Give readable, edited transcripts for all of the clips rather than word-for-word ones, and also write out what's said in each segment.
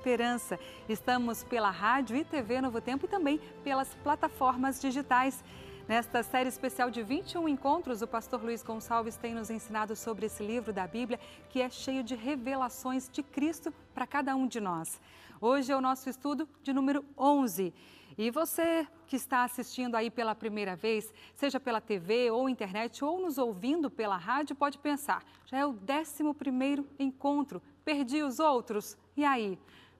esperança. Estamos pela rádio e TV Novo Tempo e também pelas plataformas digitais. Nesta série especial de 21 encontros, o pastor Luiz Gonçalves tem nos ensinado sobre esse livro da Bíblia que é cheio de revelações de Cristo para cada um de nós. Hoje é o nosso estudo de número 11. E você que está assistindo aí pela primeira vez, seja pela TV ou internet ou nos ouvindo pela rádio, pode pensar, já é o 11º encontro, perdi os outros, e aí?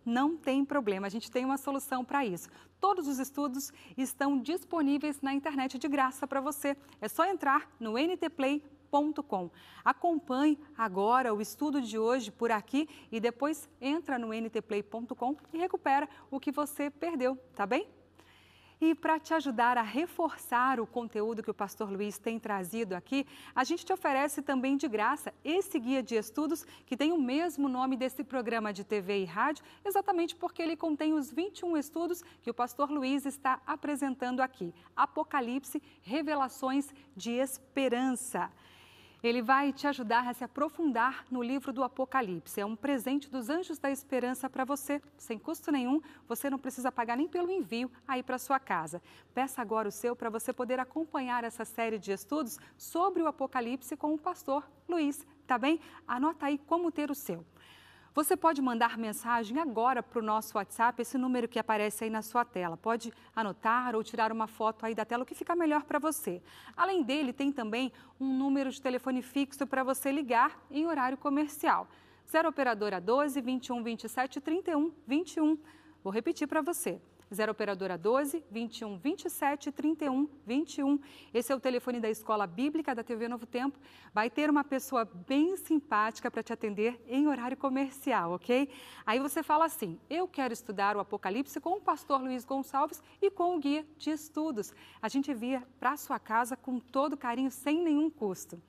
Não tem problema, a gente tem uma solução para isso. Todos os estudos estão disponíveis na internet de graça para você. É só entrar no ntplay.com. Acompanhe agora o estudo de hoje por aqui e depois entra no ntplay.com e recupera o que você perdeu, tá bem? E para te ajudar a reforçar o conteúdo que o pastor Luiz tem trazido aqui, a gente te oferece também de graça esse guia de estudos que tem o mesmo nome desse programa de TV e rádio, exatamente porque ele contém os 21 estudos que o pastor Luiz está apresentando aqui. Apocalipse, revelações de esperança. Ele vai te ajudar a se aprofundar no livro do Apocalipse. É um presente dos Anjos da Esperança para você, sem custo nenhum. Você não precisa pagar nem pelo envio aí para sua casa. Peça agora o seu para você poder acompanhar essa série de estudos sobre o Apocalipse com o pastor Luiz, tá bem? Anota aí como ter o seu. Você pode mandar mensagem agora para o nosso WhatsApp, esse número que aparece aí na sua tela. Pode anotar ou tirar uma foto aí da tela, o que fica melhor para você. Além dele, tem também um número de telefone fixo para você ligar em horário comercial. 0 operadora 12 21 27 31 21. Vou repetir para você. 0 operadora 12 21 27 31 21. Esse é o telefone da Escola Bíblica da TV Novo Tempo. Vai ter uma pessoa bem simpática para te atender em horário comercial, ok? Aí você fala assim, eu quero estudar o Apocalipse com o pastor Luiz Gonçalves e com o guia de estudos. A gente envia para a sua casa com todo carinho, sem nenhum custo.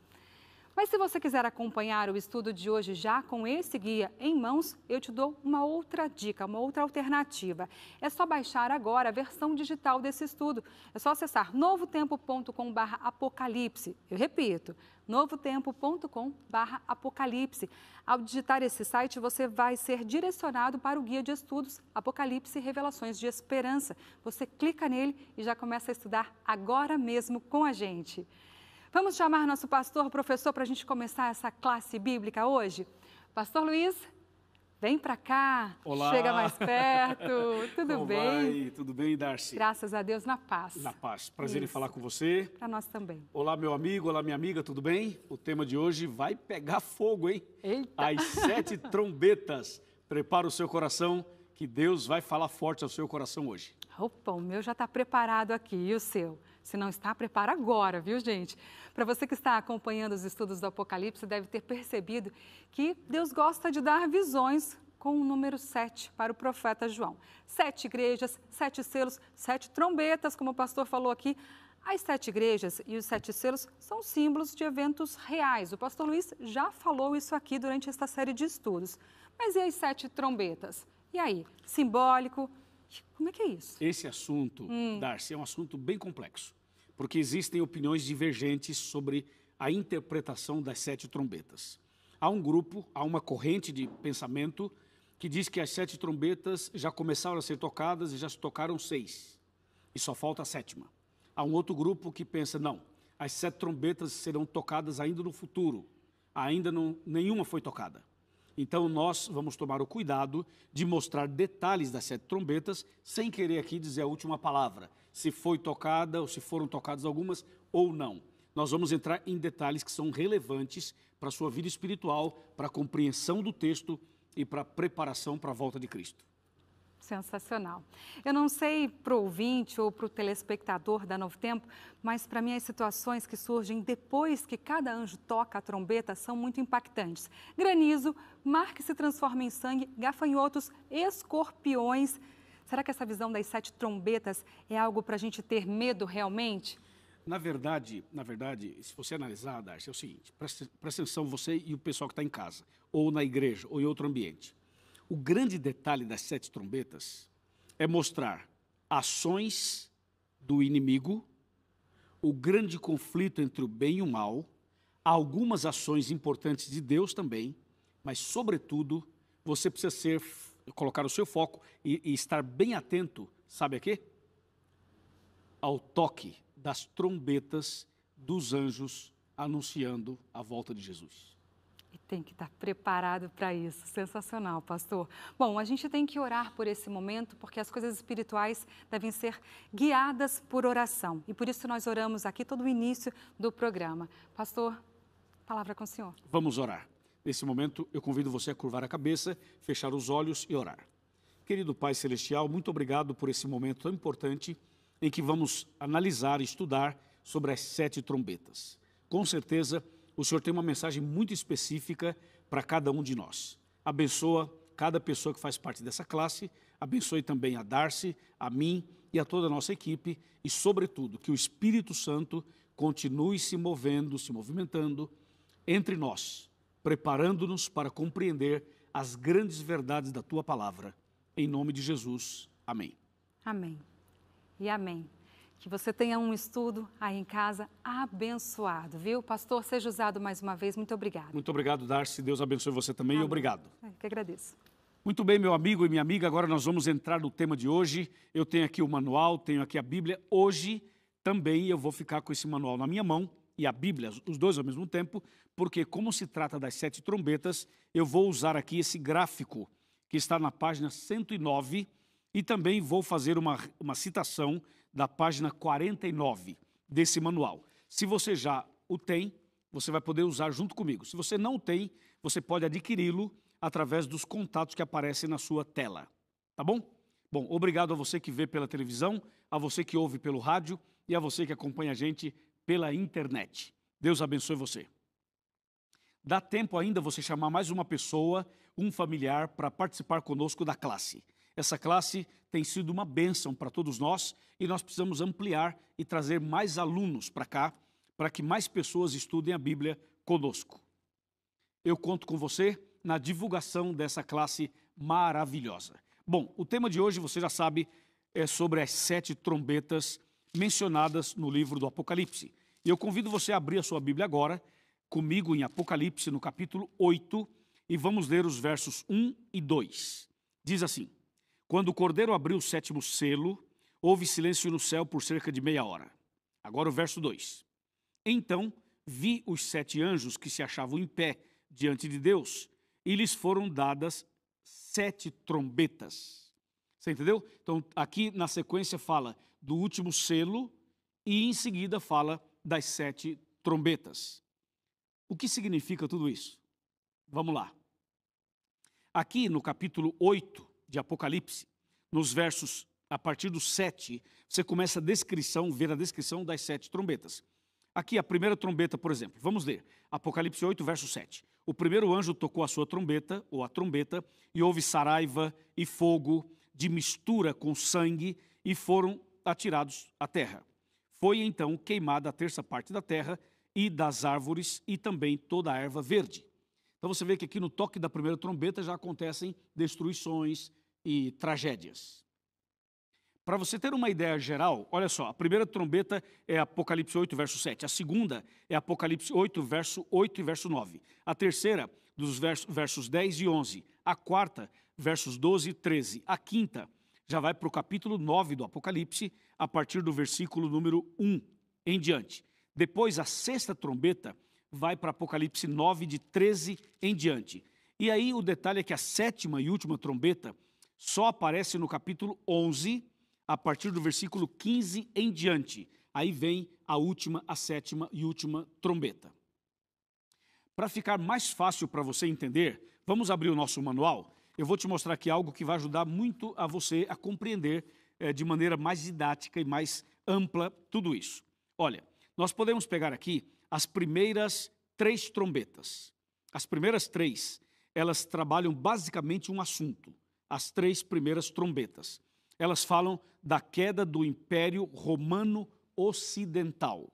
Mas se você quiser acompanhar o estudo de hoje já com esse guia em mãos, eu te dou uma outra dica, uma outra alternativa. É só baixar agora a versão digital desse estudo. É só acessar novotempo.com/apocalipse. Eu repito, novotempo.com/apocalipse. Ao digitar esse site, você vai ser direcionado para o guia de estudos Apocalipse e Revelações de Esperança. Você clica nele e já começa a estudar agora mesmo com a gente. Vamos chamar nosso pastor, professor, para a gente começar essa classe bíblica hoje? Pastor Luiz, vem para cá. Olá. Chega mais perto. Tudo Como bem? vai? Tudo bem, Darcy? Graças a Deus, na paz. Na paz. Prazer em falar com você. Para nós também. Olá, meu amigo, olá, minha amiga, tudo bem? O tema de hoje vai pegar fogo, hein? Eita. As 7 trombetas. Prepara o seu coração, que Deus vai falar forte ao seu coração hoje. Opa, o meu já está preparado aqui, e o seu? Se não está, prepara agora, viu, gente? Para você que está acompanhando os estudos do Apocalipse, deve ter percebido que Deus gosta de dar visões com o número 7 para o profeta João. 7 igrejas, 7 selos, 7 trombetas, como o pastor falou aqui. As 7 igrejas e os 7 selos são símbolos de eventos reais. O pastor Luiz já falou isso aqui durante esta série de estudos. Mas e as 7 trombetas? E aí, simbólico? Como é que é isso? Esse assunto, Darcy, é um assunto bem complexo, porque existem opiniões divergentes sobre a interpretação das 7 trombetas. Há um grupo, há uma corrente de pensamento que diz que as 7 trombetas já começaram a ser tocadas e já se tocaram 6, e só falta a 7ª. Há um outro grupo que pensa, não, as 7 trombetas serão tocadas ainda no futuro, ainda não, nenhuma foi tocada. Então, nós vamos tomar o cuidado de mostrar detalhes das 7 trombetas, sem querer aqui dizer a última palavra, se foi tocada ou se foram tocadas algumas ou não. Nós vamos entrar em detalhes que são relevantes para a sua vida espiritual, para a compreensão do texto e para a preparação para a volta de Cristo. Sensacional. Eu não sei para o ouvinte ou para o telespectador da Novo Tempo, mas para mim as situações que surgem depois que cada anjo toca a trombeta são muito impactantes. Granizo, mar que se transforma em sangue, gafanhotos, escorpiões. Será que essa visão das 7 trombetas é algo para a gente ter medo realmente? Na verdade, se você analisar, Darcy, é o seguinte, presta atenção você e o pessoal que está em casa, ou na igreja, ou em outro ambiente. O grande detalhe das 7 trombetas é mostrar ações do inimigo, o grande conflito entre o bem e o mal, algumas ações importantes de Deus também, mas, sobretudo, você precisa ser colocar o seu foco e estar bem atento, sabe a quê? Ao toque das trombetas dos anjos anunciando a volta de Jesus. E tem que estar preparado para isso. Sensacional, pastor. Bom, a gente tem que orar por esse momento, porque as coisas espirituais devem ser guiadas por oração. E por isso nós oramos aqui todo o início do programa. Pastor, palavra com o senhor. Vamos orar. Nesse momento, eu convido você a curvar a cabeça, fechar os olhos e orar. Querido Pai Celestial, muito obrigado por esse momento tão importante em que vamos analisar e estudar sobre as 7 trombetas. Com certeza, o Senhor tem uma mensagem muito específica para cada um de nós. Abençoa cada pessoa que faz parte dessa classe, abençoe também a Darcy, a mim e a toda a nossa equipe e, sobretudo, que o Espírito Santo continue se movendo, se movimentando entre nós, preparando-nos para compreender as grandes verdades da Tua Palavra. Em nome de Jesus. Amém. Amém. E amém. Que você tenha um estudo aí em casa abençoado, viu? Pastor, seja usado mais uma vez. Muito obrigado. Muito obrigado, Darcy. Deus abençoe você também. Amém. Obrigado. Eu que agradeço. Muito bem, meu amigo e minha amiga. Agora nós vamos entrar no tema de hoje. Eu tenho aqui o manual, tenho aqui a Bíblia. Hoje também eu vou ficar com esse manual na minha mão e a Bíblia, os dois ao mesmo tempo, porque como se trata das 7 trombetas, eu vou usar aqui esse gráfico que está na página 109 e também vou fazer uma citação da página 49 desse manual. Se você já o tem, você vai poder usar junto comigo. Se você não tem, você pode adquiri-lo através dos contatos que aparecem na sua tela. Tá bom? Bom, obrigado a você que vê pela televisão, a você que ouve pelo rádio e a você que acompanha a gente pela internet. Deus abençoe você. Dá tempo ainda você chamar mais uma pessoa, um familiar, para participar conosco da classe. Essa classe tem sido uma bênção para todos nós e nós precisamos ampliar e trazer mais alunos para cá, para que mais pessoas estudem a Bíblia conosco. Eu conto com você na divulgação dessa classe maravilhosa. Bom, o tema de hoje, você já sabe, é sobre as 7 trombetas mencionadas no livro do Apocalipse. E eu convido você a abrir a sua Bíblia agora, comigo em Apocalipse, no capítulo 8, e vamos ler os versos 1 e 2. Diz assim: quando o Cordeiro abriu o 7º selo, houve silêncio no céu por cerca de meia hora. Agora o verso 2. Então vi os 7 anjos que se achavam em pé diante de Deus, e lhes foram dadas 7 trombetas. Você entendeu? Então aqui na sequência fala do último selo e em seguida fala das 7 trombetas. O que significa tudo isso? Vamos lá. Aqui no capítulo 8 de Apocalipse, nos versos a partir do 7, você começa a descrição, ver a descrição das 7 trombetas. Aqui a primeira trombeta, por exemplo, vamos ler. Apocalipse 8, verso 7. O primeiro anjo tocou a sua trombeta, ou a trombeta, e houve saraiva e fogo de mistura com sangue, e foram atirados à terra. Foi então queimada a 1/3 parte da terra e das árvores e também toda a erva verde. Então você vê que aqui no toque da primeira trombeta já acontecem destruições e tragédias. Para você ter uma ideia geral, olha só, a primeira trombeta é Apocalipse 8, verso 7. A segunda é Apocalipse 8, verso 8 e verso 9. A terceira, dos versos 10 e 11. A quarta, versos 12 e 13. A quinta, já vai para o capítulo 9 do Apocalipse, a partir do versículo número 1 em diante. Depois, a sexta trombeta vai para Apocalipse 9, de 13 em diante. E aí o detalhe é que a sétima e última trombeta só aparece no capítulo 11, a partir do versículo 15 em diante. Aí vem a última, a sétima e última trombeta. Para ficar mais fácil para você entender, vamos abrir o nosso manual. Eu vou te mostrar aqui algo que vai ajudar muito a você a compreender de maneira mais didática e mais ampla tudo isso. Olha, nós podemos pegar aqui as primeiras 3 trombetas. As primeiras 3, elas trabalham basicamente um assunto. As 3 primeiras trombetas. Elas falam da queda do Império Romano Ocidental.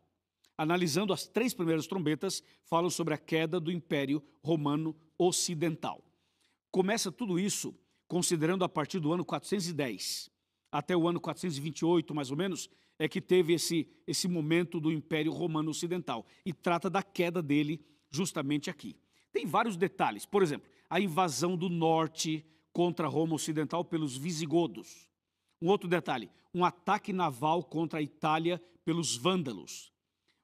Analisando as 3 primeiras trombetas, falam sobre a queda do Império Romano Ocidental. Começa tudo isso considerando a partir do ano 410, até o ano 428, mais ou menos, é que teve esse momento do Império Romano Ocidental. E trata da queda dele justamente aqui. Tem vários detalhes. Por exemplo, a invasão do norte contra Roma Ocidental pelos visigodos. Um outro detalhe, um ataque naval contra a Itália pelos vândalos.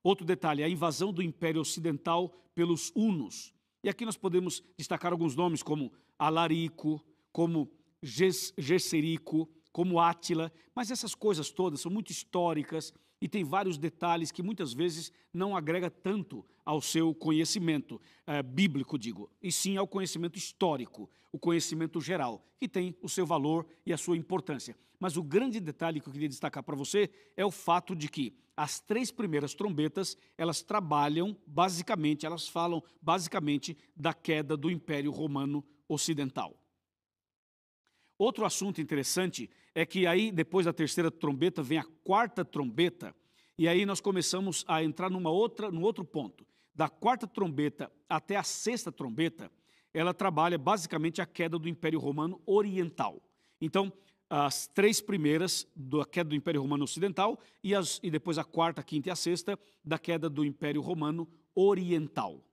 Outro detalhe, a invasão do Império Ocidental pelos hunos. E aqui nós podemos destacar alguns nomes como Alarico, como Gesserico, como Átila, mas essas coisas todas são muito históricas e tem vários detalhes que muitas vezes não agrega tanto ao seu conhecimento bíblico, digo, e sim ao conhecimento histórico, o conhecimento geral, que tem o seu valor e a sua importância. Mas o grande detalhe que eu queria destacar para você é o fato de que as 3 primeiras trombetas, elas trabalham basicamente, elas falam basicamente da queda do Império Romano Ocidental. Outro assunto interessante é que aí, depois da 3ª trombeta, vem a 4ª trombeta, e aí nós começamos a entrar num outro ponto. Da 4ª trombeta até a 6ª trombeta, ela trabalha basicamente a queda do Império Romano Oriental. Então, as 3 primeiras da queda do Império Romano Ocidental e depois a 4ª, 5ª e a 6ª da queda do Império Romano Oriental.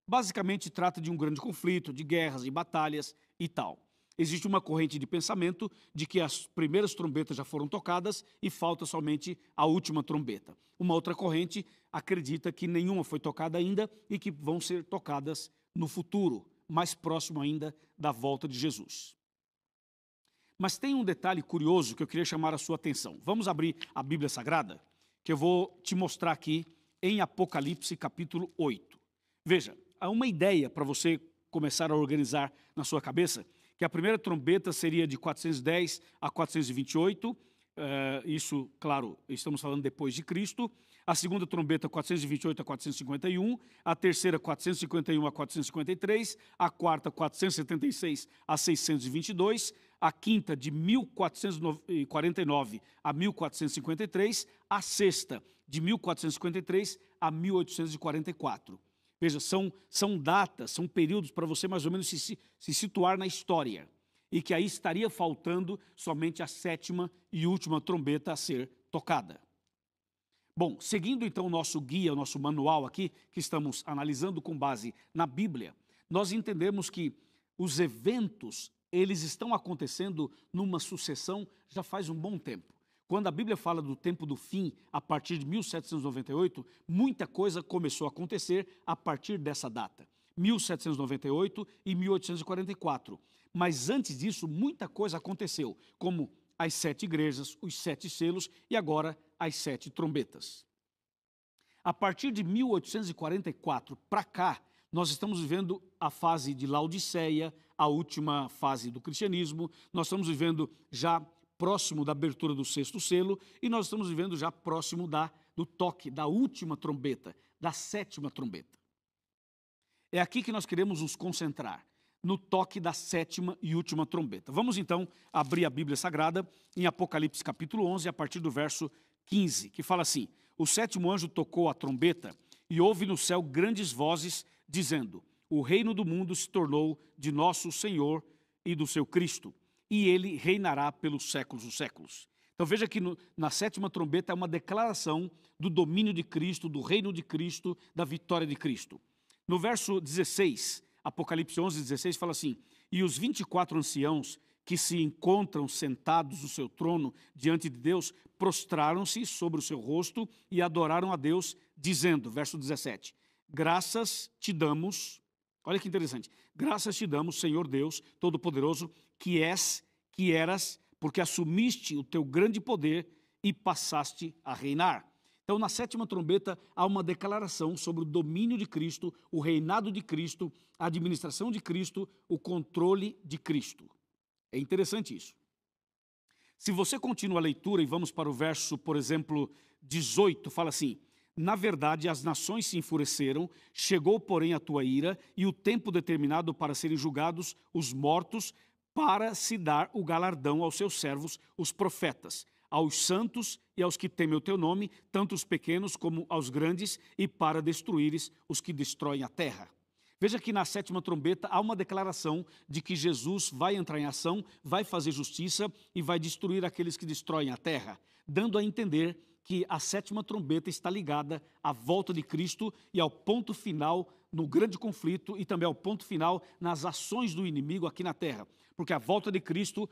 Basicamente trata de um grande conflito, de guerras e batalhas e tal. Existe uma corrente de pensamento de que as primeiras trombetas já foram tocadas e falta somente a última trombeta. Uma outra corrente acredita que nenhuma foi tocada ainda e que vão ser tocadas no futuro, mais próximo ainda da volta de Jesus. Mas tem um detalhe curioso que eu queria chamar a sua atenção. Vamos abrir a Bíblia Sagrada, que eu vou te mostrar aqui em Apocalipse capítulo 8. Veja, há uma ideia para você começar a organizar na sua cabeça, que a primeira trombeta seria de 410 a 428, isso, claro, estamos falando depois de Cristo. A segunda trombeta, 428 a 451, a terceira, 451 a 453, a quarta, 476 a 622, a quinta, de 1449 a 1453, a sexta, de 1453 a 1844. Veja, são datas, são períodos para você mais ou menos se situar na história. E que aí estaria faltando somente a 7ª e última trombeta a ser tocada. Bom, seguindo então o nosso guia, o nosso manual aqui, que estamos analisando com base na Bíblia, nós entendemos que os eventos, eles estão acontecendo numa sucessão já faz um bom tempo. Quando a Bíblia fala do tempo do fim, a partir de 1798, muita coisa começou a acontecer a partir dessa data, 1798 e 1844. Mas antes disso, muita coisa aconteceu, como as 7 igrejas, os 7 selos e agora as 7 trombetas. A partir de 1844 para cá, nós estamos vivendo a fase de Laodiceia, a última fase do cristianismo, nós estamos vivendo já próximo da abertura do 6º selo, e nós estamos vivendo já próximo do toque da última trombeta, da 7ª trombeta. É aqui que nós queremos nos concentrar, no toque da 7ª e última trombeta. Vamos então abrir a Bíblia Sagrada em Apocalipse capítulo 11, a partir do verso 15, que fala assim: o 7º anjo tocou a trombeta e houve no céu grandes vozes, dizendo: o reino do mundo se tornou de nosso Senhor e do seu Cristo, e ele reinará pelos séculos dos séculos. Então veja que na 7ª trombeta é uma declaração do domínio de Cristo, do reino de Cristo, da vitória de Cristo. No verso 16, Apocalipse 11, 16, fala assim: e os 24 anciãos que se encontram sentados no seu trono diante de Deus, prostraram-se sobre o seu rosto e adoraram a Deus, dizendo, verso 17, graças te damos, olha que interessante, graças te damos, Senhor Deus Todo-Poderoso, que eras, porque assumiste o teu grande poder e passaste a reinar. Então, na 7ª trombeta, há uma declaração sobre o domínio de Cristo, o reinado de Cristo, a administração de Cristo, o controle de Cristo. É interessante isso. Se você continua a leitura e vamos para o verso, por exemplo, 18, fala assim: na verdade, as nações se enfureceram, chegou, porém, a tua ira e o tempo determinado para serem julgados os mortos, para se dar o galardão aos seus servos, os profetas, aos santos e aos que temem o teu nome, tanto os pequenos como aos grandes, e para destruíres os que destroem a terra. Veja que na 7ª trombeta há uma declaração de que Jesus vai entrar em ação, vai fazer justiça e vai destruir aqueles que destroem a terra, dando a entender que a 7ª trombeta está ligada à volta de Cristo e ao ponto final no grande conflito e também ao ponto final nas ações do inimigo aqui na terra. porque a volta de Cristo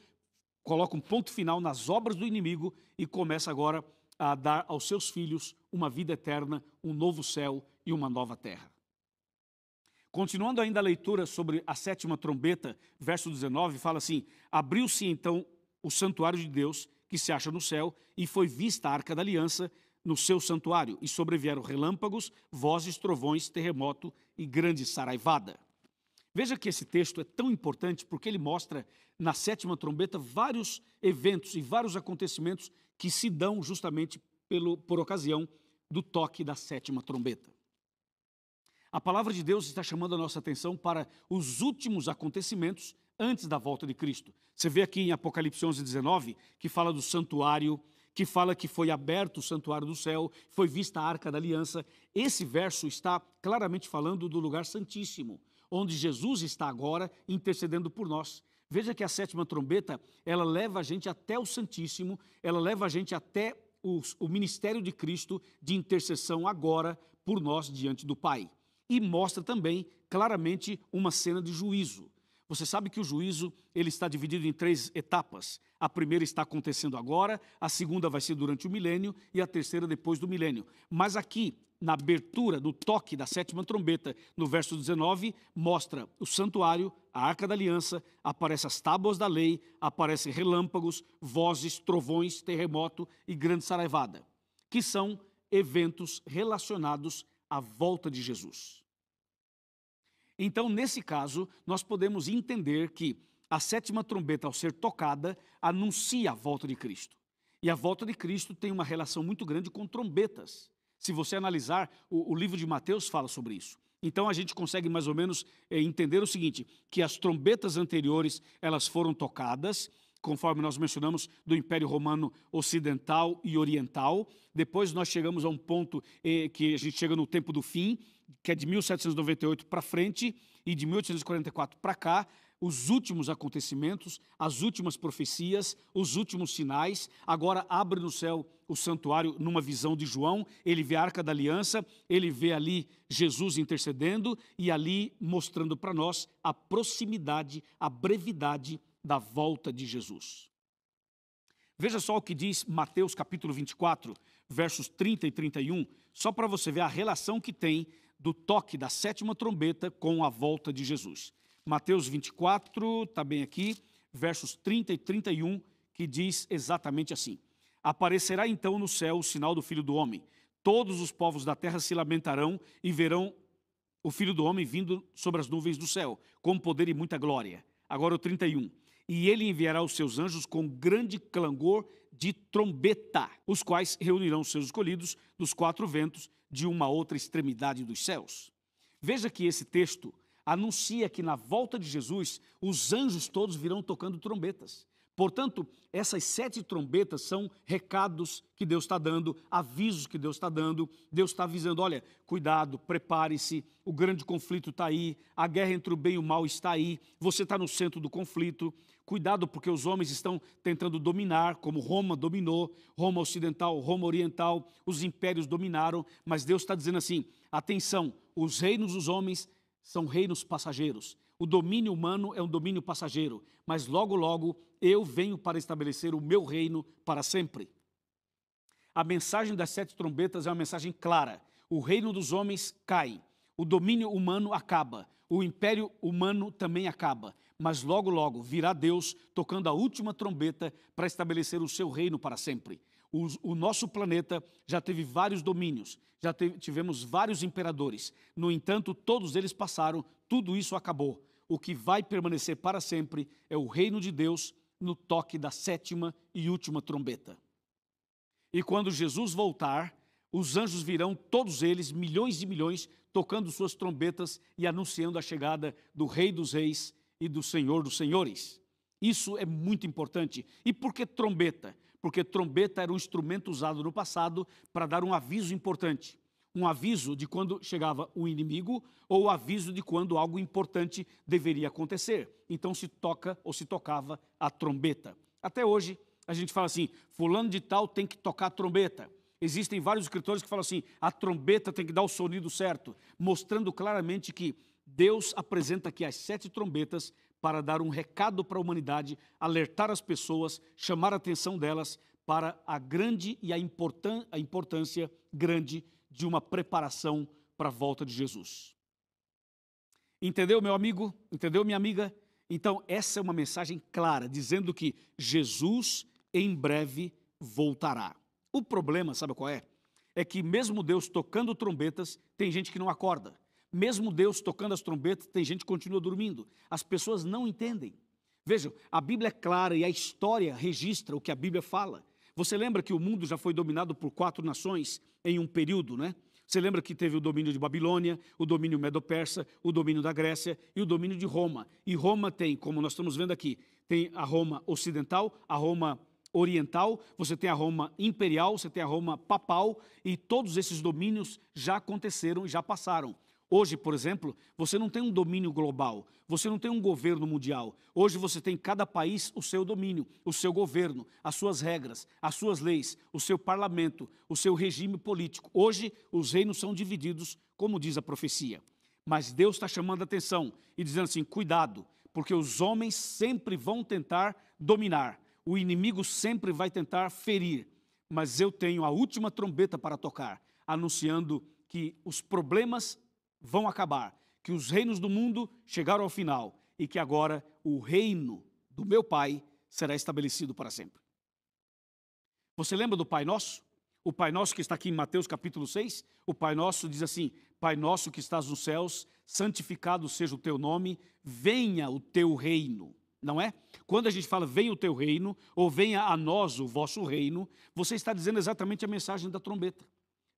coloca um ponto final nas obras do inimigo e começa agora a dar aos seus filhos uma vida eterna, um novo céu e uma nova terra. Continuando ainda a leitura sobre a sétima trombeta, verso 19, fala assim: abriu-se então o santuário de Deus, que se acha no céu, e foi vista a arca da aliança no seu santuário, e sobrevieram relâmpagos, vozes, trovões, terremoto e grande saraivada. Veja que esse texto é tão importante porque ele mostra na sétima trombeta vários eventos e vários acontecimentos que se dão justamente por ocasião do toque da sétima trombeta. A palavra de Deus está chamando a nossa atenção para os últimos acontecimentos antes da volta de Cristo. Você vê aqui em Apocalipse 11:19, que fala do santuário, que fala que foi aberto o santuário do céu, foi vista a arca da aliança. Esse verso está claramente falando do lugar santíssimo, onde Jesus está agora intercedendo por nós. Veja que a sétima trombeta, ela leva a gente até o Santíssimo, ela leva a gente até o ministério de Cristo de intercessão agora por nós diante do Pai. E mostra também claramente uma cena de juízo. Você sabe que o juízo ele está dividido em 3 etapas. A primeira está acontecendo agora, a segunda vai ser durante o milênio e a terceira depois do milênio. Mas aqui, na abertura, no toque da sétima trombeta, no verso 19, mostra o santuário, a arca da aliança, aparecem as tábuas da lei, aparecem relâmpagos, vozes, trovões, terremoto e grande saraivada, que são eventos relacionados à volta de Jesus. Então, nesse caso, nós podemos entender que a sétima trombeta, ao ser tocada, anuncia a volta de Cristo. E a volta de Cristo tem uma relação muito grande com trombetas. Se você analisar, o livro de Mateus fala sobre isso. Então, a gente consegue mais ou menos entender o seguinte, que as trombetas anteriores, elas foram tocadas, conforme nós mencionamos, do Império Romano Ocidental e Oriental. Depois nós chegamos a um ponto que a gente chega no tempo do fim, que é de 1798 para frente e de 1844 para cá, os últimos acontecimentos, as últimas profecias, os últimos sinais. Agora abre no céu o santuário numa visão de João, ele vê a Arca da Aliança, ele vê ali Jesus intercedendo e ali mostrando para nós a proximidade, a brevidade da volta de Jesus. Veja só o que diz Mateus capítulo 24, versos 30 e 31, só para você ver a relação que tem do toque da sétima trombeta com a volta de Jesus. Mateus 24, está bem aqui, versos 30 e 31, que diz exatamente assim: aparecerá então no céu o sinal do Filho do Homem. Todos os povos da terra se lamentarão e verão o Filho do Homem vindo sobre as nuvens do céu, com poder e muita glória. Agora o 31. E ele enviará os seus anjos com grande clangor de trombeta, os quais reunirão os seus escolhidos dos 4 ventos de uma outra extremidade dos céus. Veja que esse texto anuncia que na volta de Jesus, os anjos todos virão tocando trombetas. Portanto, essas 7 trombetas são recados que Deus está dando, avisos que Deus está dando. Deus está avisando, olha, cuidado, prepare-se, o grande conflito está aí, a guerra entre o bem e o mal está aí, você está no centro do conflito. Cuidado porque os homens estão tentando dominar, como Roma dominou, Roma ocidental, Roma oriental, os impérios dominaram, mas Deus está dizendo assim, atenção, os reinos dos homens são reinos passageiros. O domínio humano é um domínio passageiro, mas logo, logo, eu venho para estabelecer o meu reino para sempre. A mensagem das 7 trombetas é uma mensagem clara. O reino dos homens cai, o domínio humano acaba, o império humano também acaba, mas logo, logo virá Deus tocando a última trombeta para estabelecer o seu reino para sempre. O nosso planeta já teve vários domínios, tivemos vários imperadores. No entanto, todos eles passaram, tudo isso acabou. O que vai permanecer para sempre é o reino de Deus no toque da 7ª e última trombeta. E quando Jesus voltar, os anjos virão, todos eles, milhões e milhões, tocando suas trombetas e anunciando a chegada do Rei dos Reis e do Senhor dos Senhores. Isso é muito importante. E por que trombeta? Porque trombeta era um instrumento usado no passado para dar um aviso importante. Um aviso de quando chegava o inimigo ou o aviso de quando algo importante deveria acontecer. Então se toca ou se tocava a trombeta. Até hoje a gente fala assim, fulano de tal tem que tocar a trombeta. Existem vários escritores que falam assim, a trombeta tem que dar o sonido certo, mostrando claramente que Deus apresenta aqui as 7 trombetas para dar um recado para a humanidade, alertar as pessoas, chamar a atenção delas para a grande e a importância grande de uma preparação para a volta de Jesus. Entendeu, meu amigo? Entendeu, minha amiga? Então, essa é uma mensagem clara, dizendo que Jesus em breve voltará. O problema, sabe qual é? É que mesmo Deus tocando trombetas, tem gente que não acorda. Mesmo Deus tocando as trombetas, tem gente que continua dormindo. As pessoas não entendem. Vejam, a Bíblia é clara e a história registra o que a Bíblia fala. Você lembra que o mundo já foi dominado por 4 nações em um período, né? Você lembra que teve o domínio de Babilônia, o domínio medo-persa, o domínio da Grécia e o domínio de Roma. E Roma tem, como nós estamos vendo aqui, tem a Roma ocidental, a Roma oriental, você tem a Roma imperial, você tem a Roma papal, e todos esses domínios já aconteceram e já passaram. Hoje, por exemplo, você não tem um domínio global, você não tem um governo mundial. Hoje você tem cada país o seu domínio, o seu governo, as suas regras, as suas leis, o seu parlamento, o seu regime político. Hoje os reinos são divididos, como diz a profecia. Mas Deus está chamando a atenção e dizendo assim, cuidado, porque os homens sempre vão tentar dominar, o inimigo sempre vai tentar ferir. Mas eu tenho a última trombeta para tocar, anunciando que os problemas vão acabar, que os reinos do mundo chegaram ao final e que agora o reino do meu Pai será estabelecido para sempre. Você lembra do Pai Nosso? O Pai Nosso que está aqui em Mateus capítulo 6, o Pai Nosso diz assim, Pai Nosso que estás nos céus, santificado seja o teu nome, venha o teu reino. Não é? Quando a gente fala venha o teu reino, ou venha a nós o vosso reino, você está dizendo exatamente a mensagem da trombeta.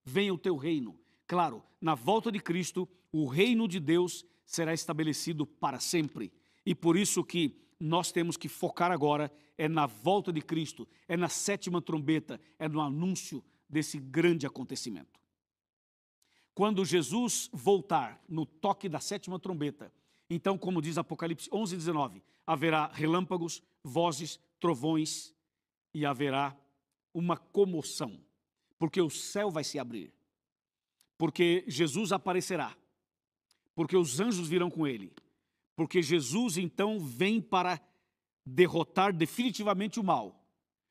Venha o teu reino. Claro, na volta de Cristo, o reino de Deus será estabelecido para sempre. E por isso que nós temos que focar agora é na volta de Cristo, é na 7ª trombeta, é no anúncio desse grande acontecimento. Quando Jesus voltar no toque da 7ª trombeta, então, como diz Apocalipse 11:19, haverá relâmpagos, vozes, trovões e haverá uma comoção, porque o céu vai se abrir. Porque Jesus aparecerá, porque os anjos virão com ele, porque Jesus então vem para derrotar definitivamente o mal,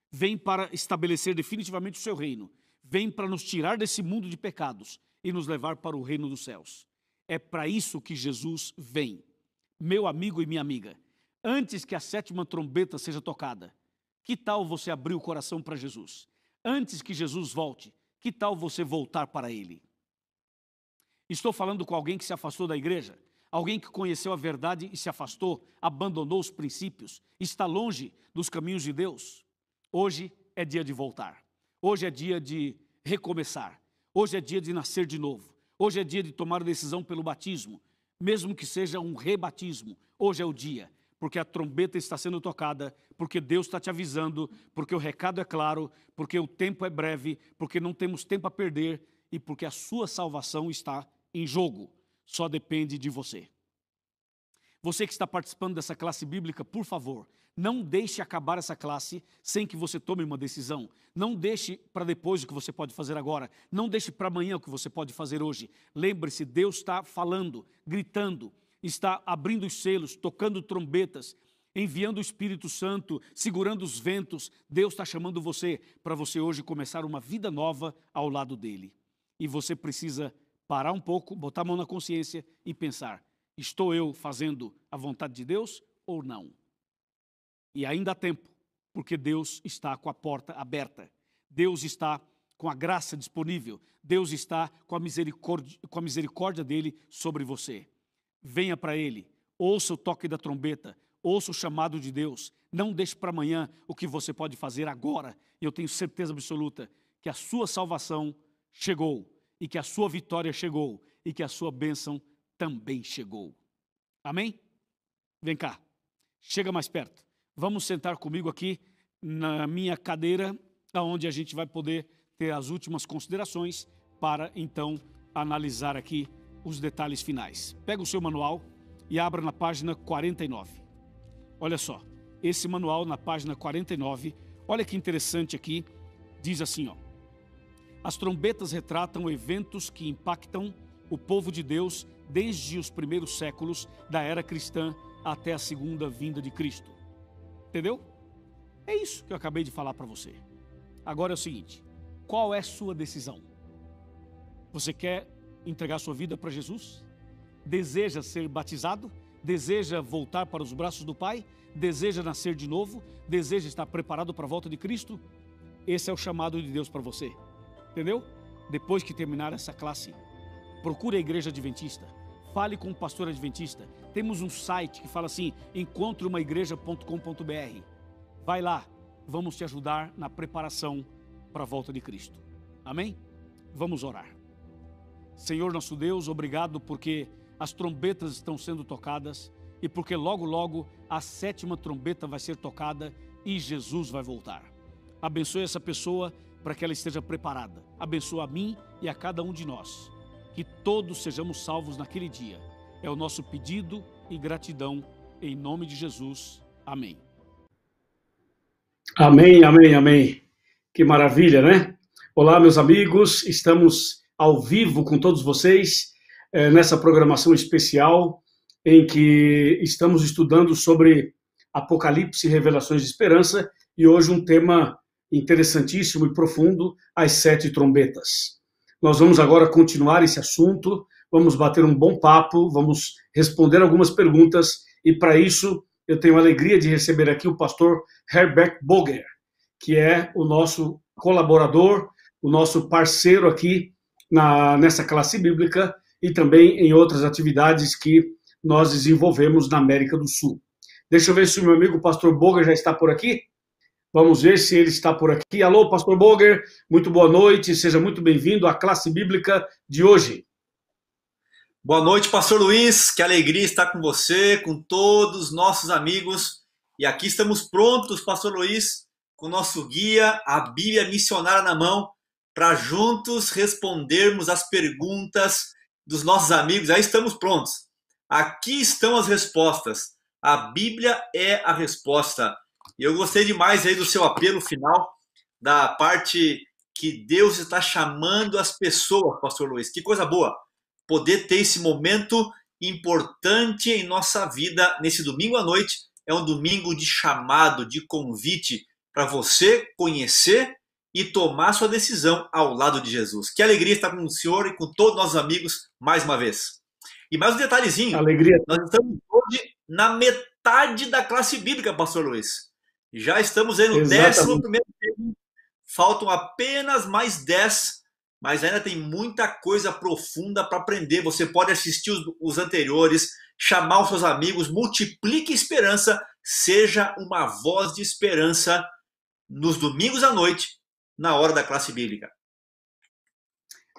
vem para estabelecer definitivamente o seu reino, vem para nos tirar desse mundo de pecados e nos levar para o reino dos céus. É para isso que Jesus vem. Meu amigo e minha amiga, antes que a 7ª trombeta seja tocada, que tal você abrir o coração para Jesus? Antes que Jesus volte, que tal você voltar para Ele? Estou falando com alguém que se afastou da igreja, alguém que conheceu a verdade e se afastou, abandonou os princípios, está longe dos caminhos de Deus. Hoje é dia de voltar, hoje é dia de recomeçar, hoje é dia de nascer de novo, hoje é dia de tomar a decisão pelo batismo, mesmo que seja um rebatismo, hoje é o dia, porque a trombeta está sendo tocada, porque Deus está te avisando, porque o recado é claro, porque o tempo é breve, porque não temos tempo a perder e porque a sua salvação está em jogo, só depende de você. Você que está participando dessa classe bíblica, por favor, não deixe acabar essa classe sem que você tome uma decisão. Não deixe para depois o que você pode fazer agora. Não deixe para amanhã o que você pode fazer hoje. Lembre-se, Deus está falando, gritando, está abrindo os selos, tocando trombetas, enviando o Espírito Santo, segurando os ventos. Deus está chamando você para você hoje começar uma vida nova ao lado dele. E você precisa parar um pouco, botar a mão na consciência e pensar, estou eu fazendo a vontade de Deus ou não? E ainda há tempo, porque Deus está com a porta aberta, Deus está com a graça disponível, Deus está com a misericórdia dele sobre você. Venha para ele, ouça o toque da trombeta, ouça o chamado de Deus, não deixe para amanhã o que você pode fazer agora. E eu tenho certeza absoluta que a sua salvação chegou, e que a sua vitória chegou, e que a sua bênção também chegou. Amém? Vem cá, chega mais perto. Vamos sentar comigo aqui na minha cadeira, onde a gente vai poder ter as últimas considerações para, então, analisar aqui os detalhes finais. Pega o seu manual e abra na página 49. Olha só, esse manual na página 49, olha que interessante aqui, diz assim, ó. As trombetas retratam eventos que impactam o povo de Deus desde os primeiros séculos da era cristã até a segunda vinda de Cristo. Entendeu? É isso que eu acabei de falar para você. Agora é o seguinte, qual é a sua decisão? Você quer entregar sua vida para Jesus? Deseja ser batizado? Deseja voltar para os braços do Pai? Deseja nascer de novo? Deseja estar preparado para a volta de Cristo? Esse é o chamado de Deus para você. Entendeu? Depois que terminar essa classe, procure a igreja adventista. Fale com o pastor adventista. Temos um site que fala assim, encontreumaigreja.com.br. Vai lá, vamos te ajudar na preparação para a volta de Cristo. Amém? Vamos orar. Senhor nosso Deus, obrigado porque as trombetas estão sendo tocadas e porque logo, logo a 7ª trombeta vai ser tocada e Jesus vai voltar. Abençoe essa pessoa para que ela esteja preparada. Abençoa a mim e a cada um de nós. Que todos sejamos salvos naquele dia. É o nosso pedido e gratidão em nome de Jesus. Amém. Amém, amém, amém. Que maravilha, né? Olá, meus amigos. Estamos ao vivo com todos vocês nessa programação especial em que estamos estudando sobre Apocalipse e Revelações de Esperança e hoje um tema interessantíssimo e profundo, as 7 trombetas. Nós vamos agora continuar esse assunto, vamos bater um bom papo, vamos responder algumas perguntas e para isso eu tenho a alegria de receber aqui o pastor Herbert Boger, que é o nosso colaborador, o nosso parceiro aqui nessa classe bíblica e também em outras atividades que nós desenvolvemos na América do Sul. Deixa eu ver se o meu amigo pastor Boger já está por aqui. Vamos ver se ele está por aqui. Alô, pastor Boger, muito boa noite, seja muito bem-vindo à classe bíblica de hoje. Boa noite, pastor Luiz, que alegria estar com você, com todos os nossos amigos. E aqui estamos prontos, pastor Luiz, com o nosso guia, a Bíblia Missionária na mão, para juntos respondermos as perguntas dos nossos amigos. Aí estamos prontos. Aqui estão as respostas. A Bíblia é a resposta. E eu gostei demais aí do seu apelo final, da parte que Deus está chamando as pessoas, pastor Luiz. Que coisa boa poder ter esse momento importante em nossa vida nesse domingo à noite. É um domingo de chamado, de convite para você conhecer e tomar sua decisão ao lado de Jesus. Que alegria estar com o senhor e com todos os nossos amigos mais uma vez. E mais um detalhezinho, alegria. Nós estamos hoje na metade da classe bíblica, pastor Luiz. Já estamos aí no 11º tema, faltam apenas mais 10, mas ainda tem muita coisa profunda para aprender. Você pode assistir os anteriores, chamar os seus amigos, multiplique esperança, seja uma voz de esperança nos domingos à noite, na hora da classe bíblica.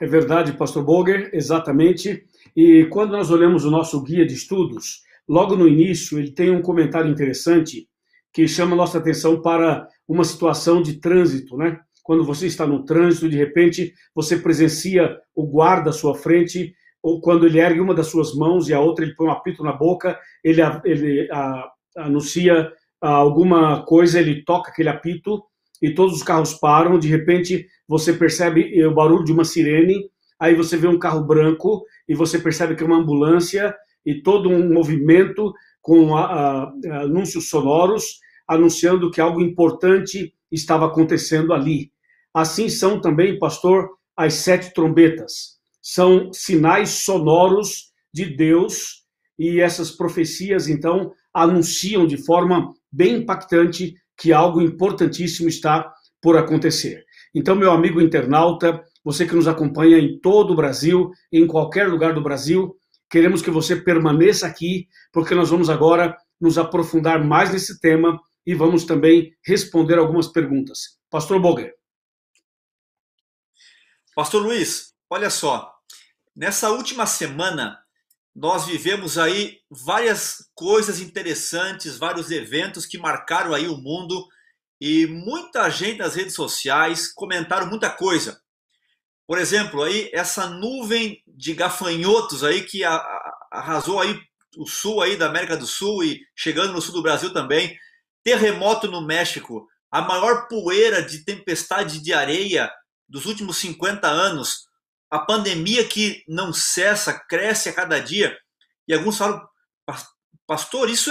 É verdade, pastor Boger, exatamente. E quando nós olhamos o nosso guia de estudos, logo no início ele tem um comentário interessante que chama nossa atenção para uma situação de trânsito, né? Quando você está no trânsito, de repente você presencia o guarda à sua frente, ou quando ele ergue uma das suas mãos e a outra ele põe um apito na boca, ele anuncia alguma coisa, ele toca aquele apito e todos os carros param, de repente você percebe o barulho de uma sirene, aí você vê um carro branco e você percebe que é uma ambulância e todo um movimento com anúncios sonoros anunciando que algo importante estava acontecendo ali. Assim são também, pastor, as 7 trombetas. São sinais sonoros de Deus e essas profecias, então, anunciam de forma bem impactante que algo importantíssimo está por acontecer. Então, meu amigo internauta, você que nos acompanha em todo o Brasil, em qualquer lugar do Brasil, queremos que você permaneça aqui, porque nós vamos agora nos aprofundar mais nesse tema e vamos também responder algumas perguntas. Pastor Boger. Pastor Luiz, olha só, nessa última semana nós vivemos aí várias coisas interessantes, vários eventos que marcaram aí o mundo e muita gente nas redes sociais comentaram muita coisa. Por exemplo, aí essa nuvem de gafanhotos aí que arrasou aí o sul aí da América do Sul e chegando no sul do Brasil também, terremoto no México, a maior poeira de tempestade de areia dos últimos 50 anos, a pandemia que não cessa, cresce a cada dia, e alguns falam, pastor, isso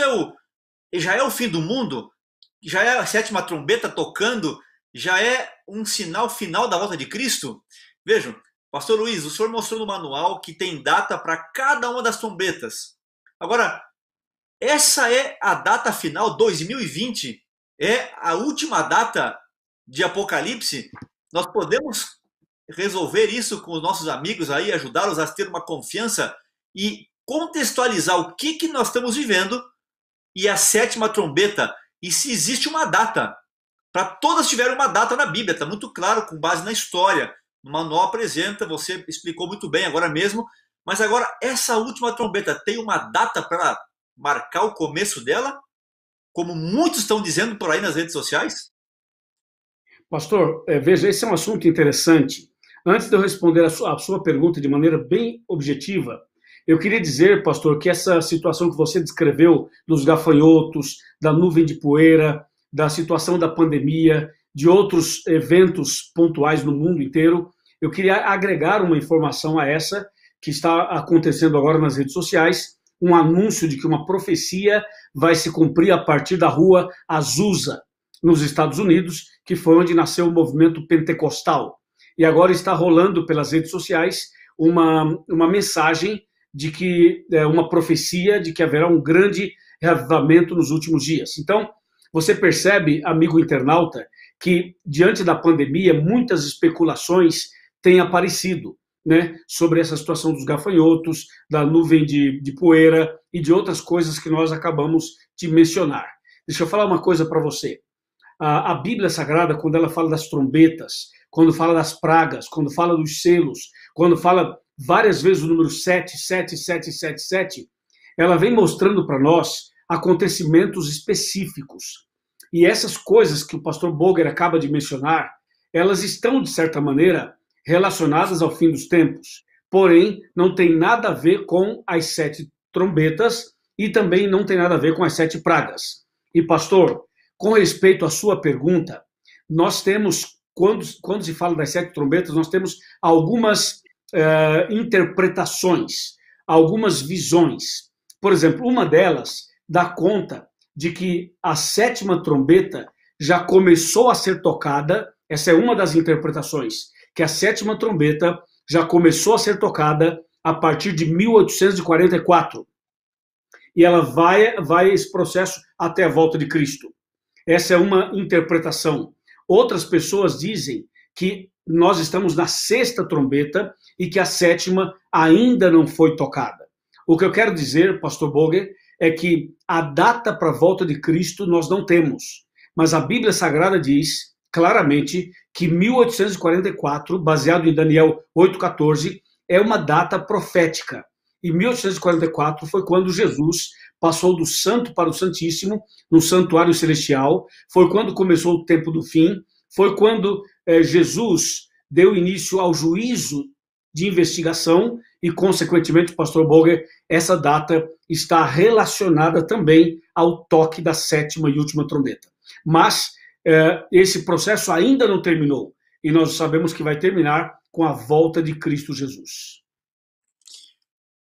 já é o fim do mundo? Já é a 7ª trombeta tocando? Já é um sinal final da volta de Cristo? Vejam, pastor Luiz, o senhor mostrou no manual que tem data para cada uma das trombetas. Agora, essa é a data final, 2020, é a última data de Apocalipse. Nós podemos resolver isso com os nossos amigos aí, ajudá-los a ter uma confiança e contextualizar o que nós estamos vivendo e a 7ª trombeta, e se existe uma data. Para todas tiveram uma data na Bíblia, está muito claro, com base na história. O manual apresenta, você explicou muito bem agora mesmo, mas agora essa última trombeta tem uma data para marcar o começo dela? Como muitos estão dizendo por aí nas redes sociais? Pastor, veja, esse é um assunto interessante. Antes de eu responder a sua pergunta de maneira bem objetiva, eu queria dizer, pastor, que essa situação que você descreveu dos gafanhotos, da nuvem de poeira, da situação da pandemia, de outros eventos pontuais no mundo inteiro, eu queria agregar uma informação a essa que está acontecendo agora nas redes sociais, um anúncio de que uma profecia vai se cumprir a partir da rua Azusa, nos Estados Unidos, que foi onde nasceu o movimento pentecostal. E agora está rolando pelas redes sociais uma mensagem de que, uma profecia de que haverá um grande reavivamento nos últimos dias. Então, você percebe, amigo internauta, que diante da pandemia, muitas especulações têm aparecido, né, sobre essa situação dos gafanhotos, da nuvem de poeira e de outras coisas que nós acabamos de mencionar. Deixa eu falar uma coisa para você. A Bíblia Sagrada, quando ela fala das trombetas, quando fala das pragas, quando fala dos selos, quando fala várias vezes o número 7, 7, 7, 7, 7, ela vem mostrando para nós acontecimentos específicos. E essas coisas que o pastor Boger acaba de mencionar, elas estão, de certa maneira, relacionadas ao fim dos tempos. Porém, não tem nada a ver com as 7 trombetas e também não tem nada a ver com as 7 pragas. E, pastor, com respeito à sua pergunta, nós temos, quando se fala das 7 trombetas, nós temos algumas interpretações, algumas visões. Por exemplo, uma delas dá conta de que a 7ª trombeta já começou a ser tocada, essa é uma das interpretações, que a 7ª trombeta já começou a ser tocada a partir de 1844. E ela vai esse processo até a volta de Cristo. Essa é uma interpretação. Outras pessoas dizem que nós estamos na 6ª trombeta e que a 7ª ainda não foi tocada. O que eu quero dizer, pastor Boger, é que a data para a volta de Cristo nós não temos. Mas a Bíblia Sagrada diz claramente que 1844, baseado em Daniel 8,14, é uma data profética. E 1844 foi quando Jesus passou do santo para o santíssimo, no santuário celestial, foi quando começou o tempo do fim, foi quando Jesus deu início ao juízo de investigação e, consequentemente, pastor Boger, essa data está relacionada também ao toque da 7ª e última trombeta. Mas esse processo ainda não terminou e nós sabemos que vai terminar com a volta de Cristo Jesus.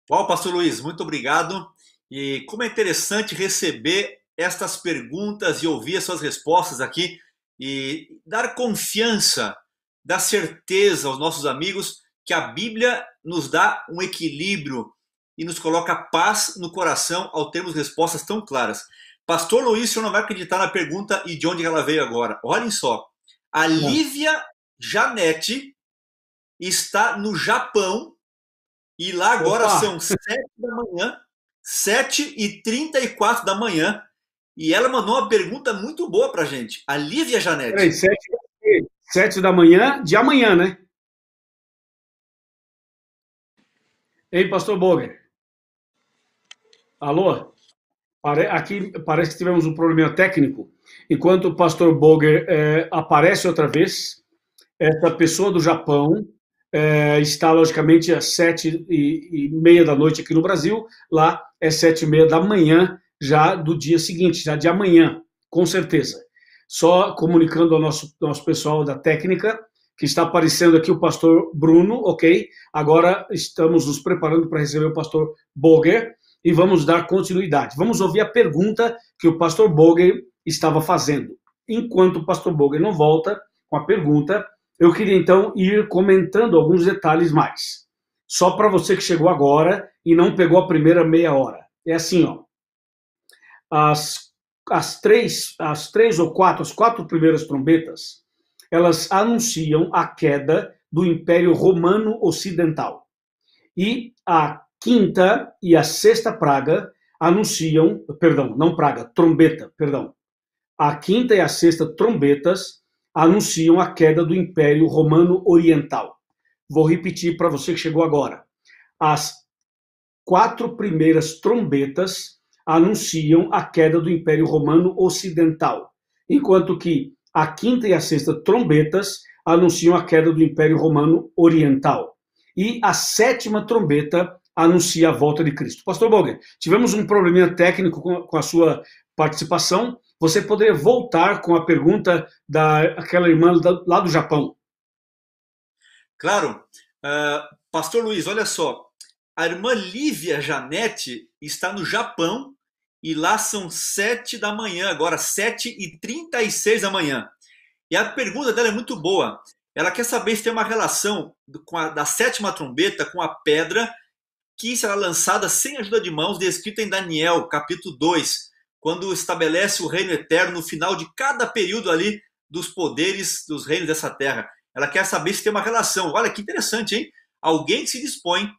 Uau, pastor Luiz, muito obrigado. E como é interessante receber estas perguntas e ouvir as suas respostas aqui e dar confiança, dar certeza aos nossos amigos que a Bíblia nos dá um equilíbrio e nos coloca paz no coração ao termos respostas tão claras. Pastor Luiz, o senhor não vai acreditar na pergunta e de onde ela veio agora. Olhem só, a Lívia Janete está no Japão e lá agora são 7 da manhã, 7h34 da manhã, e ela mandou uma pergunta muito boa pra gente. A Lívia Janete. Peraí, 7 da manhã de amanhã, né? Ei, pastor Boger. Alô? Aqui parece que tivemos um problema técnico. Enquanto o pastor Boger aparece outra vez, essa pessoa do Japão está, logicamente, às 7h30 da noite aqui no Brasil. Lá é 7h30 da manhã, já do dia seguinte, já de amanhã, com certeza. Só comunicando ao nosso pessoal da técnica, que está aparecendo aqui o pastor Bruno, ok? Agora estamos nos preparando para receber o pastor Boger. e vamos dar continuidade. Vamos ouvir a pergunta que o pastor Boger estava fazendo. Enquanto o pastor Boger não volta com a pergunta, eu queria então ir comentando alguns detalhes mais. Só para você que chegou agora e não pegou a primeira meia hora. É assim, ó. As quatro primeiras trombetas, elas anunciam a queda do Império Romano Ocidental. E a quinta e a sexta praga anunciam, trombeta. A quinta e a sexta trombetas anunciam a queda do Império Romano Oriental. Vou repetir para você que chegou agora. As quatro primeiras trombetas anunciam a queda do Império Romano Ocidental, enquanto que a quinta e a sexta trombetas anunciam a queda do Império Romano Oriental. E a sétima trombeta anuncia a volta de Cristo. Pastor Boger, tivemos um probleminha técnico com a sua participação. Você poderia voltar com a pergunta daquela irmã lá do Japão? Claro. Pastor Luiz, olha só. A irmã Lívia Janete está no Japão e lá são 7 da manhã, agora 7h36 da manhã. E a pergunta dela é muito boa. Ela quer saber se tem uma relação da sétima trombeta com a pedra que será lançada sem ajuda de mãos, descrita em Daniel, capítulo 2, quando estabelece o reino eterno no final de cada período ali dos poderes dos reinos dessa terra. Ela quer saber se tem uma relação. Olha que interessante, hein? Alguém que se dispõe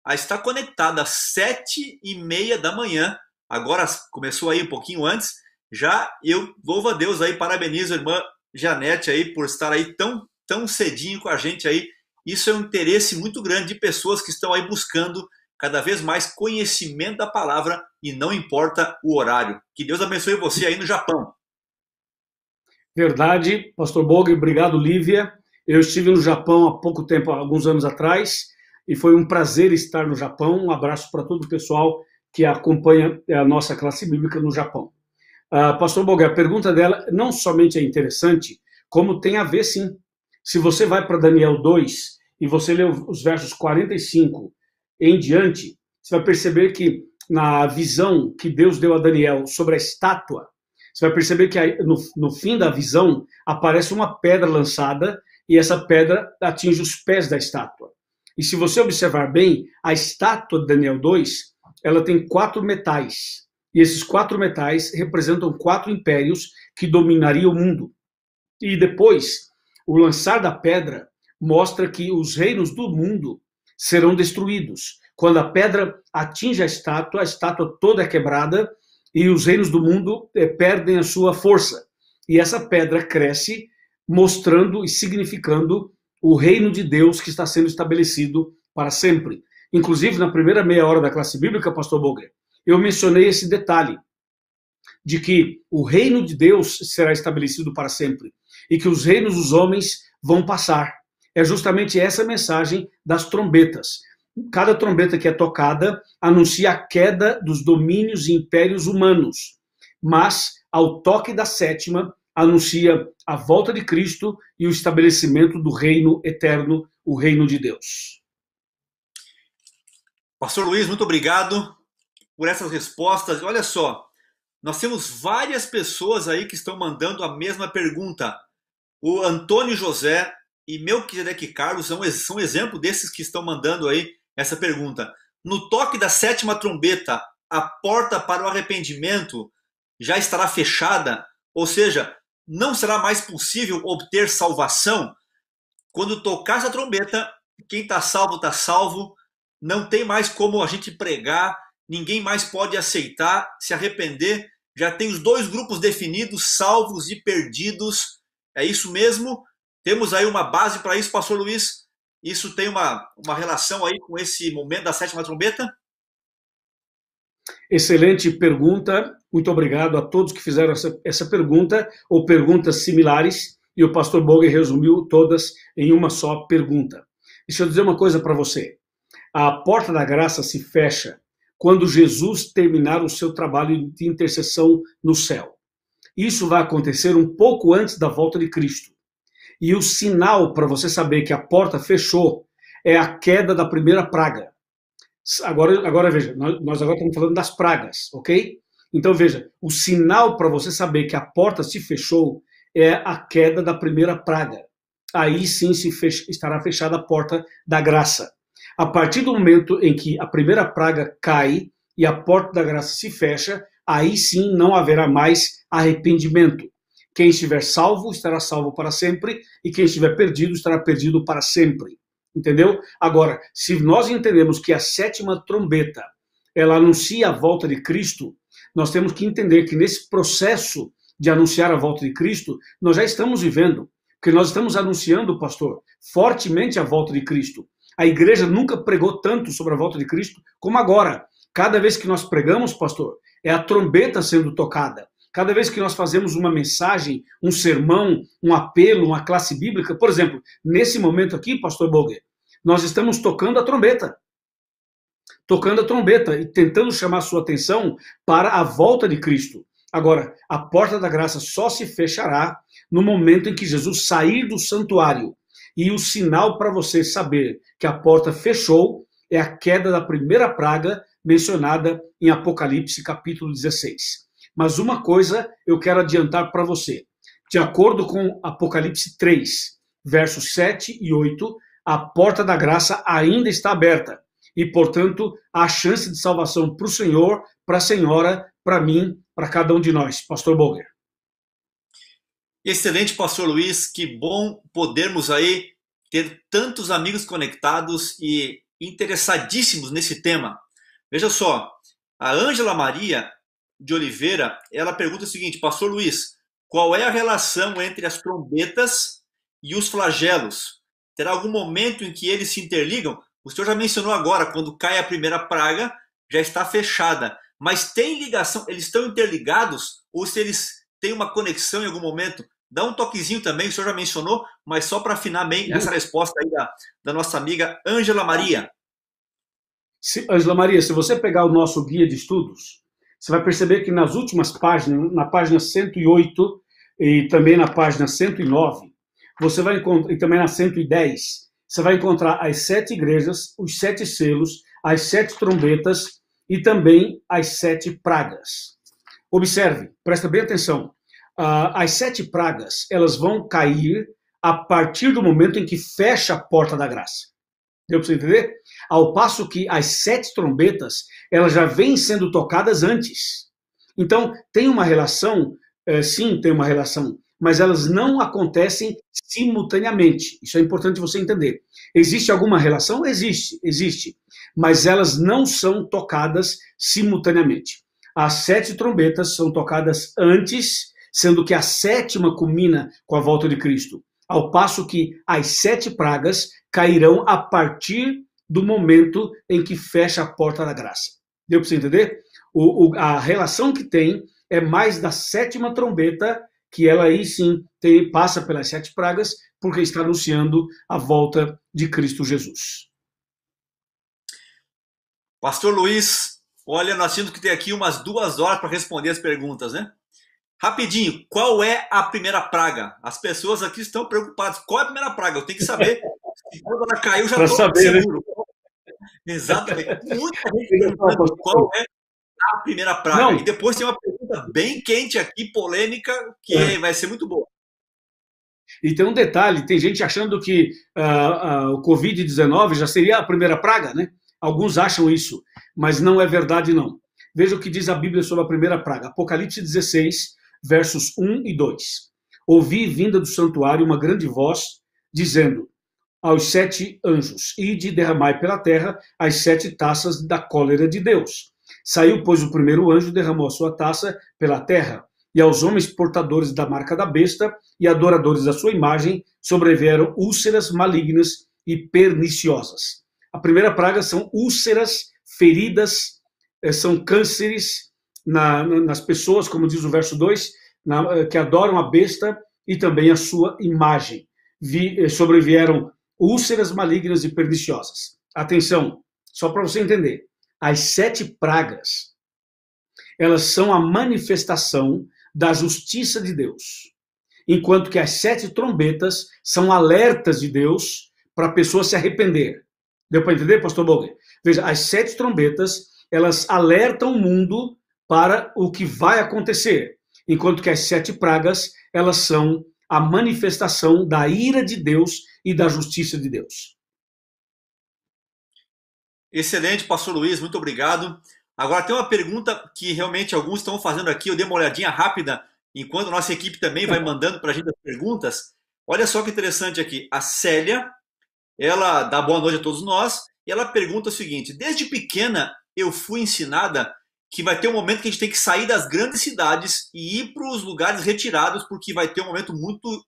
a estar conectado às 7h30 da manhã, agora começou aí um pouquinho antes, já eu louvo a Deus aí, parabenizo a irmã Janete aí por estar aí tão cedinho com a gente aí. Isso é um interesse muito grande de pessoas que estão aí buscando cada vez mais conhecimento da palavra e não importa o horário. Que Deus abençoe você aí no Japão. Verdade, pastor Boger, obrigado, Lívia. Eu estive no Japão há pouco tempo, há alguns anos atrás, e foi um prazer estar no Japão. Um abraço para todo o pessoal que acompanha a nossa classe bíblica no Japão. Pastor Boger, a pergunta dela não somente é interessante, como tem a ver, sim. Se você vai para Daniel 2 e você lê os versos 45 em diante, você vai perceber que na visão que Deus deu a Daniel sobre a estátua, você vai perceber que no fim da visão aparece uma pedra lançada e essa pedra atinge os pés da estátua. E se você observar bem, a estátua de Daniel 2, ela tem 4 metais. E esses 4 metais representam 4 impérios que dominariam o mundo. E depois, o lançar da pedra mostra que os reinos do mundo serão destruídos. Quando a pedra atinge a estátua toda é quebrada e os reinos do mundo perdem a sua força. E essa pedra cresce, mostrando e significando o reino de Deus que está sendo estabelecido para sempre. Inclusive, na primeira meia hora da classe bíblica, pastor Boger, eu mencionei esse detalhe de que o reino de Deus será estabelecido para sempre e que os reinos dos homens vão passar. É justamente essa mensagem das trombetas. Cada trombeta que é tocada anuncia a queda dos domínios e impérios humanos, mas ao toque da sétima anuncia a volta de Cristo e o estabelecimento do reino eterno, o reino de Deus. Pastor Luiz, muito obrigado por essas respostas. Olha só, nós temos várias pessoas aí que estão mandando a mesma pergunta. O Antônio José e Melquisedeque Carlos são exemplo desses que estão mandando aí essa pergunta. No toque da sétima trombeta, a porta para o arrependimento já estará fechada? Ou seja, não será mais possível obter salvação? Quando tocar essa trombeta, quem está salvo, não tem mais como a gente pregar, ninguém mais pode aceitar, se arrepender. Já tem os 2 grupos definidos, salvos e perdidos. É isso mesmo? Temos aí uma base para isso, pastor Luiz? Isso tem uma relação aí com esse momento da sétima trombeta? Excelente pergunta. Muito obrigado a todos que fizeram essa pergunta ou perguntas similares. E o pastor Boger resumiu todas em uma só pergunta. Deixa eu dizer uma coisa para você. A porta da graça se fecha quando Jesus terminar o seu trabalho de intercessão no céu. Isso vai acontecer um pouco antes da volta de Cristo. E o sinal para você saber que a porta fechou é a queda da primeira praga. Agora veja, nós agora estamos falando das pragas, ok? Então veja, o sinal para você saber que a porta se fechou é a queda da primeira praga. Aí sim estará fechada a porta da graça. A partir do momento em que a primeira praga cai e a porta da graça se fecha, aí sim não haverá mais arrependimento. Quem estiver salvo estará salvo para sempre e quem estiver perdido estará perdido para sempre. Entendeu? Agora, se nós entendemos que a sétima trombeta ela anuncia a volta de Cristo, nós temos que entender que nesse processo de anunciar a volta de Cristo, nós já estamos vivendo, porque nós estamos anunciando, pastor, fortemente a volta de Cristo. A igreja nunca pregou tanto sobre a volta de Cristo como agora. Cada vez que nós pregamos, pastor, é a trombeta sendo tocada. Cada vez que nós fazemos uma mensagem, um sermão, um apelo, uma classe bíblica, por exemplo, nesse momento aqui, pastor Boger, nós estamos tocando a trombeta. Tocando a trombeta e tentando chamar a sua atenção para a volta de Cristo. Agora, a porta da graça só se fechará no momento em que Jesus sair do santuário. E o sinal para você saber que a porta fechou é a queda da primeira praga mencionada em Apocalipse capítulo 16. Mas uma coisa eu quero adiantar para você. De acordo com Apocalipse 3, versos 7 e 8, a porta da graça ainda está aberta. E, portanto, há chance de salvação para o Senhor, para a senhora, para mim, para cada um de nós. Pastor Boger. Excelente, pastor Luiz. Que bom podermos aí ter tantos amigos conectados e interessadíssimos nesse tema. Veja só, a Ângela Maria de Oliveira, ela pergunta o seguinte, pastor Luiz, qual é a relação entre as trombetas e os flagelos? Terá algum momento em que eles se interligam? O senhor já mencionou agora, quando cai a primeira praga, já está fechada. Mas tem ligação, eles estão interligados? Ou se eles têm uma conexão em algum momento? Dá um toquezinho também, o senhor já mencionou, mas só para afinar bem essa resposta aí da nossa amiga Ângela Maria. Ângela Maria, se você pegar o nosso guia de estudos, você vai perceber que nas últimas páginas, na página 108 e também na página 109, você vai encontrar, e também na 110, você vai encontrar as 7 igrejas, os 7 selos, as 7 trombetas e também as 7 pragas. Observe, presta bem atenção. As 7 pragas, elas vão cair a partir do momento em que fecha a porta da graça. Deu para você entender? Ao passo que as 7 trombetas, elas já vêm sendo tocadas antes. Então, tem uma relação, sim, tem uma relação, mas elas não acontecem simultaneamente. Isso é importante você entender. Existe alguma relação? Existe. Mas elas não são tocadas simultaneamente. As 7 trombetas são tocadas antes, sendo que a 7ª culmina com a volta de Cristo. Ao passo que as 7 pragas cairão a partir do momento em que fecha a porta da graça. Deu para você entender? A relação que tem é mais da 7ª trombeta, que ela aí sim passa pelas 7 pragas, porque está anunciando a volta de Cristo Jesus. Pastor Luiz, olha, nós temos que ter aqui umas 2 horas para responder as perguntas, né? Rapidinho, qual é a primeira praga? As pessoas aqui estão preocupadas. Qual é a primeira praga? Eu tenho que saber. Se quando ela caiu, já estou seguro. Né? Exatamente. Muita gente perguntando qual é a primeira praga. Não. E depois tem uma pergunta bem quente aqui, polêmica, que vai ser muito boa. E tem um detalhe, tem gente achando que o Covid-19 já seria a primeira praga, né? Alguns acham isso, mas não é verdade, não. Veja o que diz a Bíblia sobre a primeira praga. Apocalipse 16, versos 1 e 2. Ouvi vinda do santuário uma grande voz, dizendo aos 7 anjos, ide e derramai pela terra as 7 taças da cólera de Deus. Saiu, pois, o primeiro anjo, derramou a sua taça pela terra, e aos homens portadores da marca da besta e adoradores da sua imagem sobrevieram úlceras malignas e perniciosas. A primeira praga são úlceras, feridas, são cânceres nas pessoas, como diz o verso 2, que adoram a besta e também a sua imagem. Sobrevieram úlceras malignas e perniciosas. Atenção, só para você entender, as 7 pragas, elas são a manifestação da justiça de Deus, enquanto que as 7 trombetas são alertas de Deus para a pessoa se arrepender. Deu para entender, pastor Boger? Veja, as 7 trombetas, elas alertam o mundo para o que vai acontecer, enquanto que as 7 pragas, elas são a manifestação da ira de Deus e da justiça de Deus. Excelente, pastor Luiz, muito obrigado. Agora tem uma pergunta que realmente alguns estão fazendo aqui, eu dei uma olhadinha rápida, enquanto a nossa equipe também vai mandando para a gente as perguntas. Olha só que interessante aqui, a Célia, ela dá boa noite a todos nós, e ela pergunta o seguinte: desde pequena eu fui ensinada que vai ter um momento que a gente tem que sair das grandes cidades e ir para os lugares retirados, porque vai ter um momento muito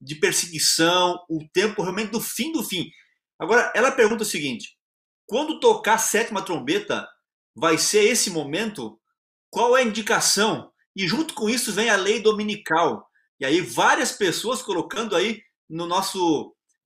de perseguição, o tempo realmente do fim do fim. Agora, ela pergunta o seguinte: quando tocar a 7ª trombeta, vai ser esse momento? Qual é a indicação? E junto com isso vem a lei dominical. E aí várias pessoas colocando aí nas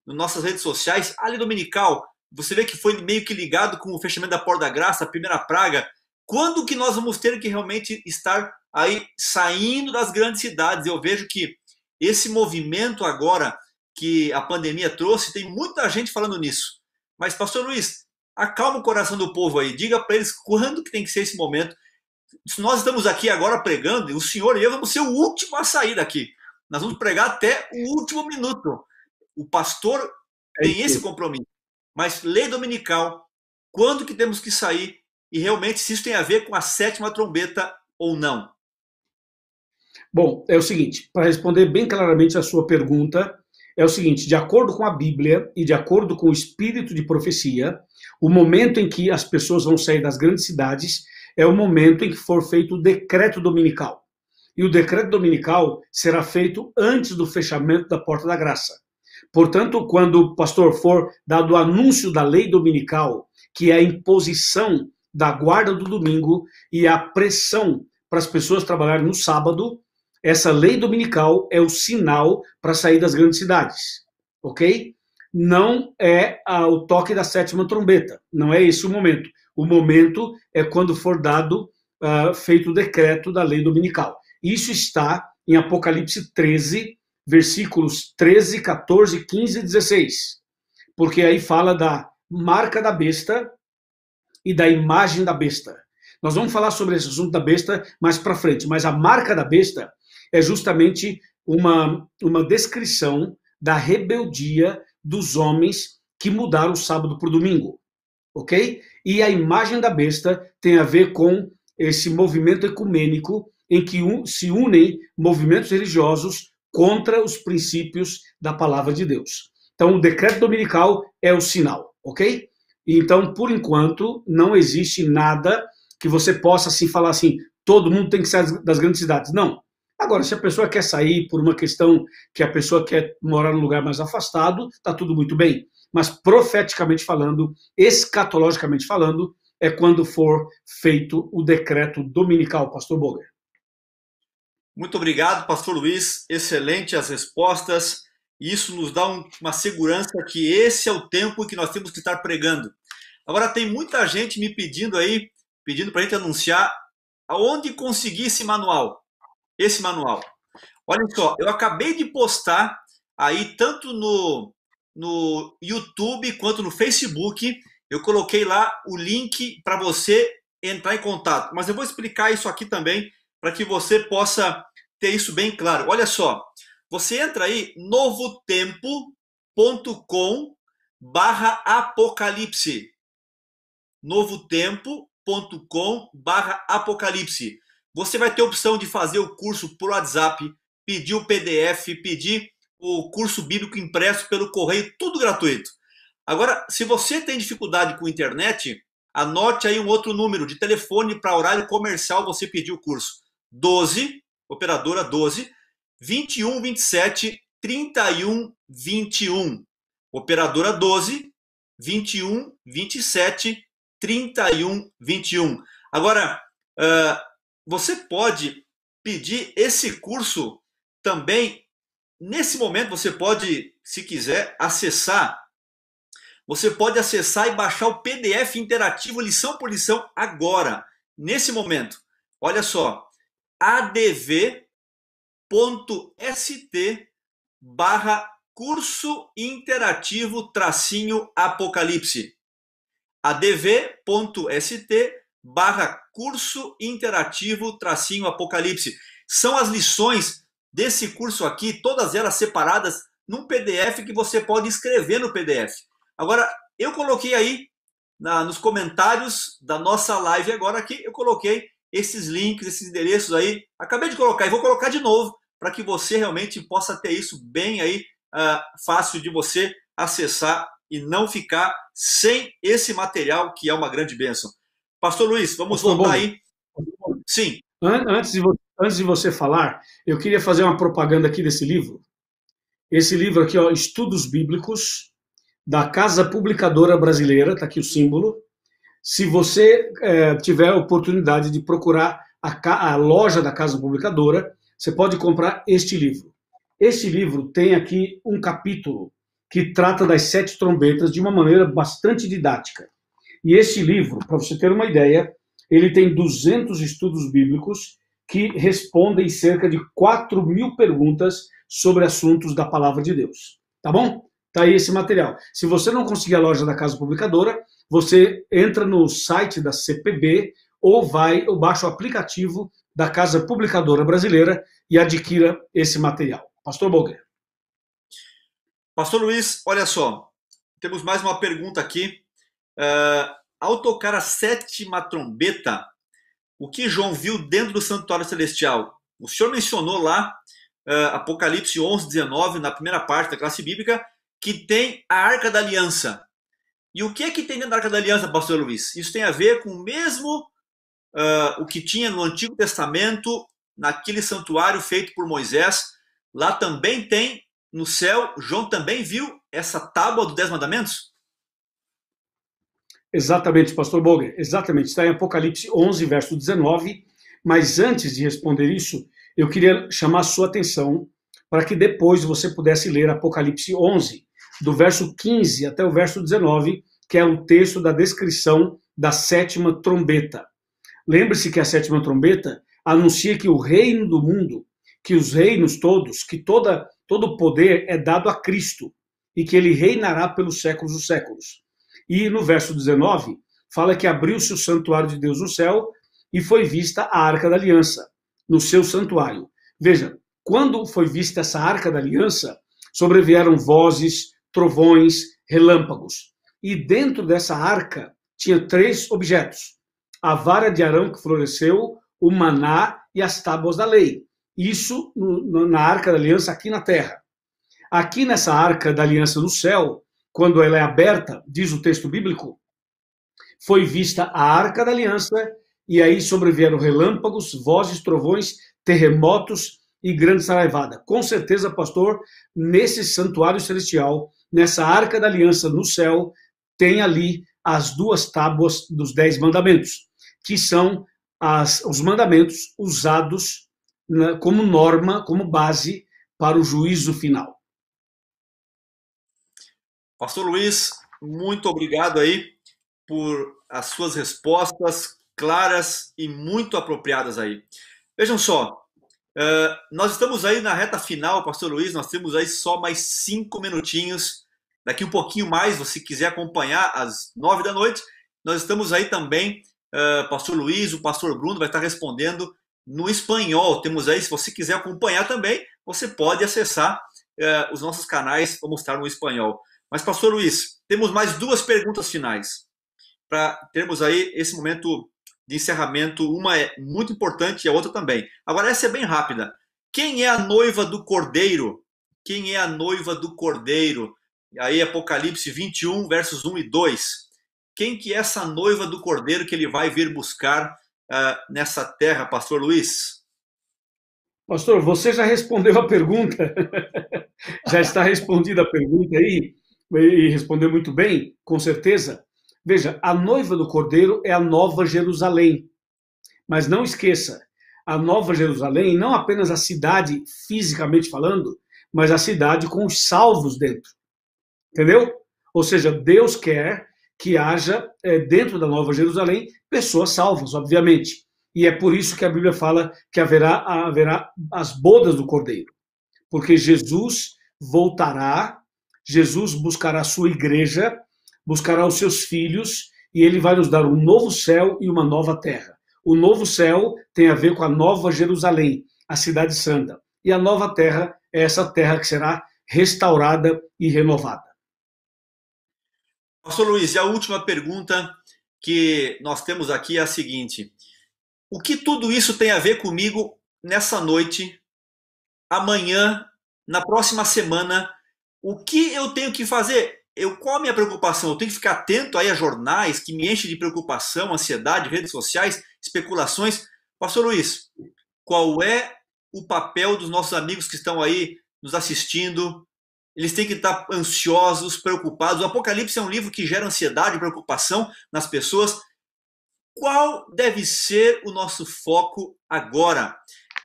nossas redes sociais, a lei dominical, você vê que foi meio que ligado com o fechamento da Porta da Graça, a primeira praga. Quando que nós vamos ter que realmente estar aí saindo das grandes cidades? Eu vejo que esse movimento agora que a pandemia trouxe, tem muita gente falando nisso. Mas, pastor Luiz, acalma o coração do povo aí, diga para eles quando que tem que ser esse momento. Se nós estamos aqui agora pregando, o senhor e eu vamos ser o último a sair daqui. Nós vamos pregar até o último minuto. O pastor tem esse compromisso. Mas lei dominical, quando que temos que sair? E realmente se isso tem a ver com a 7ª trombeta ou não? Bom, é o seguinte, para responder bem claramente a sua pergunta, é o seguinte: de acordo com a Bíblia e de acordo com o espírito de profecia, o momento em que as pessoas vão sair das grandes cidades é o momento em que for feito o decreto dominical. E o decreto dominical será feito antes do fechamento da Porta da Graça. Portanto, quando o pastor for dado o anúncio da lei dominical, que é a imposição da guarda do domingo e a pressão para as pessoas trabalharem no sábado, essa lei dominical é o sinal para sair das grandes cidades, ok? Não é o toque da 7ª trombeta, não é esse o momento. O momento é quando for dado, feito o decreto da lei dominical. Isso está em Apocalipse 13, versículos 13, 14, 15 e 16, porque aí fala da marca da besta e da imagem da besta. Nós vamos falar sobre esse assunto da besta mais para frente, mas a marca da besta é justamente uma descrição da rebeldia dos homens que mudaram o sábado para o domingo, ok? E a imagem da besta tem a ver com esse movimento ecumênico em que se unem movimentos religiosos contra os princípios da palavra de Deus. Então, o decreto dominical é o sinal, ok? Então, por enquanto, não existe nada que você possa assim falar assim, todo mundo tem que sair das grandes cidades. Não. Agora, se a pessoa quer sair por uma questão que a pessoa quer morar num lugar mais afastado, está tudo muito bem. Mas profeticamente falando, escatologicamente falando, é quando for feito o decreto dominical, pastor Boger. Muito obrigado, pastor Luiz. Excelente as respostas. Isso nos dá uma segurança que esse é o tempo em que nós temos que estar pregando. Agora, tem muita gente me pedindo aí, pedindo para a gente anunciar aonde conseguir esse manual. Esse manual. Olha só, eu acabei de postar aí tanto no YouTube quanto no Facebook. Eu coloquei lá o link para você entrar em contato. Mas eu vou explicar isso aqui também para que você possa ter isso bem claro. Olha só, você entra aí novotempo.com/apocalipse. novotempo.com/apocalipse. Você vai ter a opção de fazer o curso por WhatsApp, pedir o PDF, pedir o curso bíblico impresso pelo correio, tudo gratuito. Agora, se você tem dificuldade com internet, anote aí um outro número de telefone para horário comercial você pedir o curso. 12, operadora 12, 21 27 31 21. Operadora 12, 21 27 31 21. Agora, você pode pedir esse curso também. Nesse momento, você pode, se quiser, acessar. Você pode acessar e baixar o PDF interativo, lição por lição, agora, nesse momento. Olha só, adv.st/curso interativo-apocalipse. adv.st/curso interativo _Apocalipse. São as lições desse curso aqui, todas elas separadas num PDF que você pode escrever no PDF. Agora, eu coloquei aí nos comentários da nossa live agora aqui, eu coloquei esses links, esses endereços aí. Acabei de colocar e vou colocar de novo para que você realmente possa ter isso bem aí fácil de você acessar e não ficar sem esse material que é uma grande bênção. Pastor Luiz, vamos voltar aí. Sim. Antes de você falar, eu queria fazer uma propaganda aqui desse livro. Esse livro aqui, ó, Estudos Bíblicos, da Casa Publicadora Brasileira, está aqui o símbolo. Se você tiver a oportunidade de procurar a loja da Casa Publicadora, você pode comprar este livro. Este livro tem aqui um capítulo que trata das 7 trombetas de uma maneira bastante didática. E este livro, para você ter uma ideia, ele tem 200 estudos bíblicos que respondem cerca de 4.000 perguntas sobre assuntos da Palavra de Deus. Tá bom? Tá aí esse material. Se você não conseguir a loja da Casa Publicadora, você entra no site da CPB ou baixa o aplicativo da Casa Publicadora Brasileira e adquira esse material. Pastor Boger. Pastor Luiz, olha só, temos mais uma pergunta aqui. Ao tocar a 7ª trombeta, o que João viu dentro do santuário celestial? O senhor mencionou lá, Apocalipse 11:19, na primeira parte da classe bíblica, que tem a Arca da Aliança. E o que é que tem dentro da Arca da Aliança, pastor Luiz? Isso tem a ver com o mesmo o que tinha no Antigo Testamento, naquele santuário feito por Moisés. Lá também tem, no céu, João também viu essa tábua dos 10 mandamentos? Exatamente, pastor Boger, exatamente. Está em Apocalipse 11, verso 19. Mas antes de responder isso, eu queria chamar a sua atenção para que depois você pudesse ler Apocalipse 11, do verso 15 até o verso 19, que é o texto da descrição da 7ª trombeta. Lembre-se que a 7ª trombeta anuncia que o reino do mundo, que os reinos todos, que todo o poder é dado a Cristo e que ele reinará pelos séculos dos séculos. E no verso 19, fala que abriu-se o santuário de Deus no céu e foi vista a Arca da Aliança no seu santuário. Veja, quando foi vista essa Arca da Aliança, sobrevieram vozes, trovões, relâmpagos. E dentro dessa arca tinha 3 objetos: a vara de Arão que floresceu, o maná e as tábuas da lei. Isso na Arca da Aliança aqui na terra. Aqui nessa Arca da Aliança no céu, quando ela é aberta, diz o texto bíblico, foi vista a Arca da Aliança e aí sobrevieram relâmpagos, vozes, trovões, terremotos e grande saraivada. Com certeza, pastor, nesse santuário celestial, nessa Arca da Aliança no céu, tem ali as 2 tábuas dos 10 mandamentos, que são os mandamentos usados como norma, como base para o juízo final. Pastor Luiz, muito obrigado aí por as suas respostas claras e muito apropriadas aí. Vejam só, nós estamos aí na reta final, pastor Luiz, nós temos aí só mais 5 minutinhos, daqui um pouquinho mais, se quiser acompanhar, às 9 da noite, nós estamos aí também, pastor Luiz, o pastor Bruno vai estar respondendo no espanhol. Temos aí, se você quiser acompanhar também, você pode acessar os nossos canais, vamos estar no espanhol. Mas, pastor Luiz, temos mais 2 perguntas finais, para termos aí esse momento de encerramento. Uma é muito importante e a outra também. Agora, essa é bem rápida. Quem é a noiva do Cordeiro? Quem é a noiva do Cordeiro? Aí, Apocalipse 21, versos 1 e 2. Quem que é essa noiva do Cordeiro que ele vai vir buscar nessa terra, pastor Luiz? Pastor, você já respondeu a pergunta. Já está respondida a pergunta aí, e respondeu muito bem, com certeza. Veja, a noiva do Cordeiro é a Nova Jerusalém. Mas não esqueça, a Nova Jerusalém, não apenas a cidade, fisicamente falando, mas a cidade com os salvos dentro. Entendeu? Ou seja, Deus quer que haja, dentro da Nova Jerusalém, pessoas salvas, obviamente. E é por isso que a Bíblia fala que haverá as bodas do Cordeiro. Porque Jesus voltará, Jesus buscará a sua igreja, buscará os seus filhos, e ele vai nos dar um novo céu e uma nova terra. O novo céu tem a ver com a nova Jerusalém, a cidade santa. E a nova terra é essa terra que será restaurada e renovada. Pastor Luiz, e a última pergunta que nós temos aqui é a seguinte: o que tudo isso tem a ver comigo nessa noite, amanhã, na próxima semana? O que eu tenho que fazer? Qual a minha preocupação? Eu tenho que ficar atento aí a jornais que me enchem de preocupação, ansiedade, redes sociais, especulações? Pastor Luiz, qual é o papel dos nossos amigos que estão aí nos assistindo? Eles têm que estar ansiosos, preocupados. O Apocalipse é um livro que gera ansiedade e preocupação nas pessoas. Qual deve ser o nosso foco agora?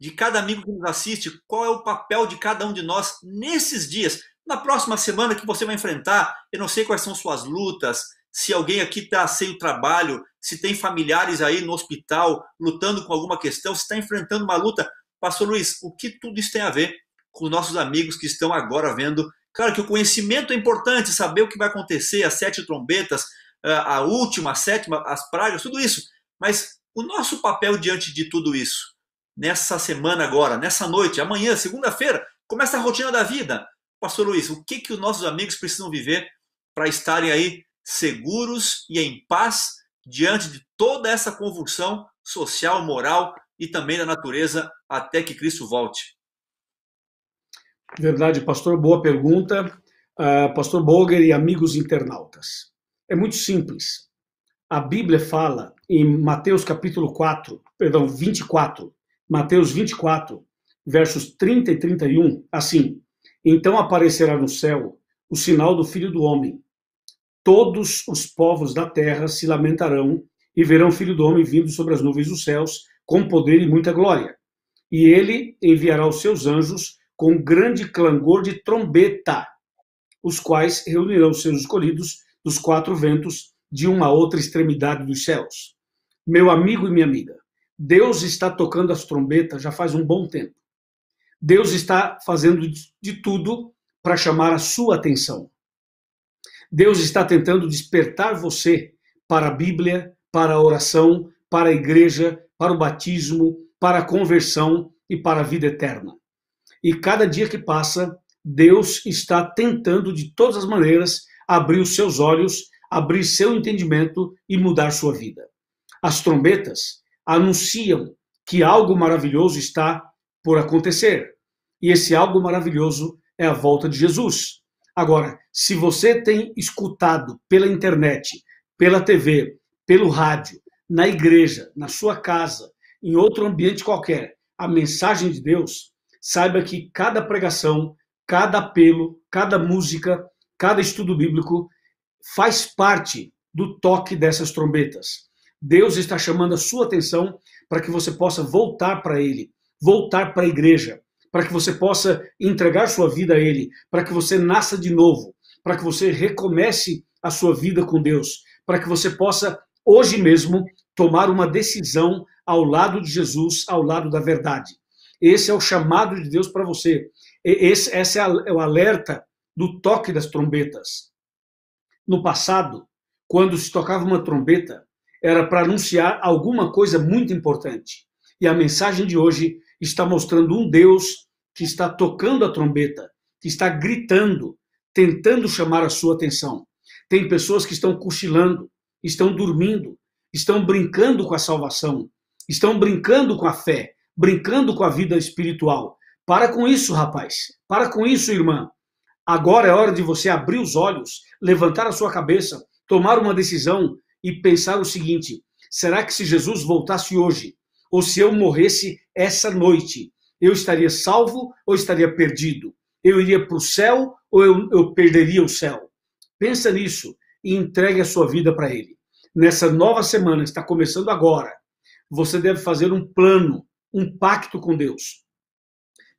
De cada amigo que nos assiste, qual é o papel de cada um de nós nesses dias? Na próxima semana que você vai enfrentar, eu não sei quais são suas lutas, se alguém aqui está sem o trabalho, se tem familiares aí no hospital lutando com alguma questão, se está enfrentando uma luta. Pastor Luiz, o que tudo isso tem a ver com os nossos amigos que estão agora vendo? Claro que o conhecimento é importante, saber o que vai acontecer, as 7 trombetas, a última, a sétima, as pragas, tudo isso. Mas o nosso papel diante de tudo isso, nessa semana agora, nessa noite, amanhã, segunda-feira, começa a rotina da vida. Pastor Luiz, o que os nossos amigos precisam viver para estarem aí seguros e em paz diante de toda essa convulsão social, moral e também da natureza até que Cristo volte? Verdade, pastor, boa pergunta. Pastor Boger e amigos internautas. É muito simples. A Bíblia fala em Mateus capítulo 24, Mateus 24, versos 30 e 31, assim: então aparecerá no céu o sinal do Filho do Homem. Todos os povos da terra se lamentarão e verão o Filho do Homem vindo sobre as nuvens dos céus com poder e muita glória. E ele enviará os seus anjos com grande clangor de trombeta, os quais reunirão os seus escolhidos dos 4 ventos de uma a outra extremidade dos céus. Meu amigo e minha amiga, Deus está tocando as trombetas já faz um bom tempo. Deus está fazendo de tudo para chamar a sua atenção. Deus está tentando despertar você para a Bíblia, para a oração, para a igreja, para o batismo, para a conversão e para a vida eterna. E cada dia que passa, Deus está tentando de todas as maneiras abrir os seus olhos, abrir seu entendimento e mudar sua vida. As trombetas anunciam que algo maravilhoso está por acontecer. E esse algo maravilhoso é a volta de Jesus. Agora, se você tem escutado pela internet, pela TV, pelo rádio, na igreja, na sua casa, em outro ambiente qualquer, a mensagem de Deus, saiba que cada pregação, cada apelo, cada música, cada estudo bíblico faz parte do toque dessas trombetas. Deus está chamando a sua atenção para que você possa voltar para Ele, voltar para a igreja, para que você possa entregar sua vida a Ele, para que você nasça de novo, para que você recomece a sua vida com Deus, para que você possa, hoje mesmo, tomar uma decisão ao lado de Jesus, ao lado da verdade. Esse é o chamado de Deus para você. Esse é o alerta do toque das trombetas. No passado, quando se tocava uma trombeta, era para anunciar alguma coisa muito importante. E a mensagem de hoje está mostrando um Deus que está tocando a trombeta, que está gritando, tentando chamar a sua atenção. Tem pessoas que estão cochilando, estão dormindo, estão brincando com a salvação, estão brincando com a fé, brincando com a vida espiritual. Para com isso, rapaz. Para com isso, irmã. Agora é hora de você abrir os olhos, levantar a sua cabeça, tomar uma decisão e pensar o seguinte: será que se Jesus voltasse hoje, ou se eu morresse essa noite, eu estaria salvo ou estaria perdido? Eu iria para o céu ou eu perderia o céu? Pensa nisso e entregue a sua vida para Ele. Nessa nova semana que está começando agora, você deve fazer um plano, um pacto com Deus,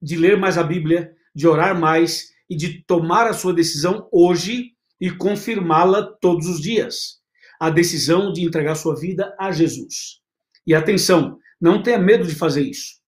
de ler mais a Bíblia, de orar mais e de tomar a sua decisão hoje e confirmá-la todos os dias. A decisão de entregar sua vida a Jesus. E atenção, não tenha medo de fazer isso.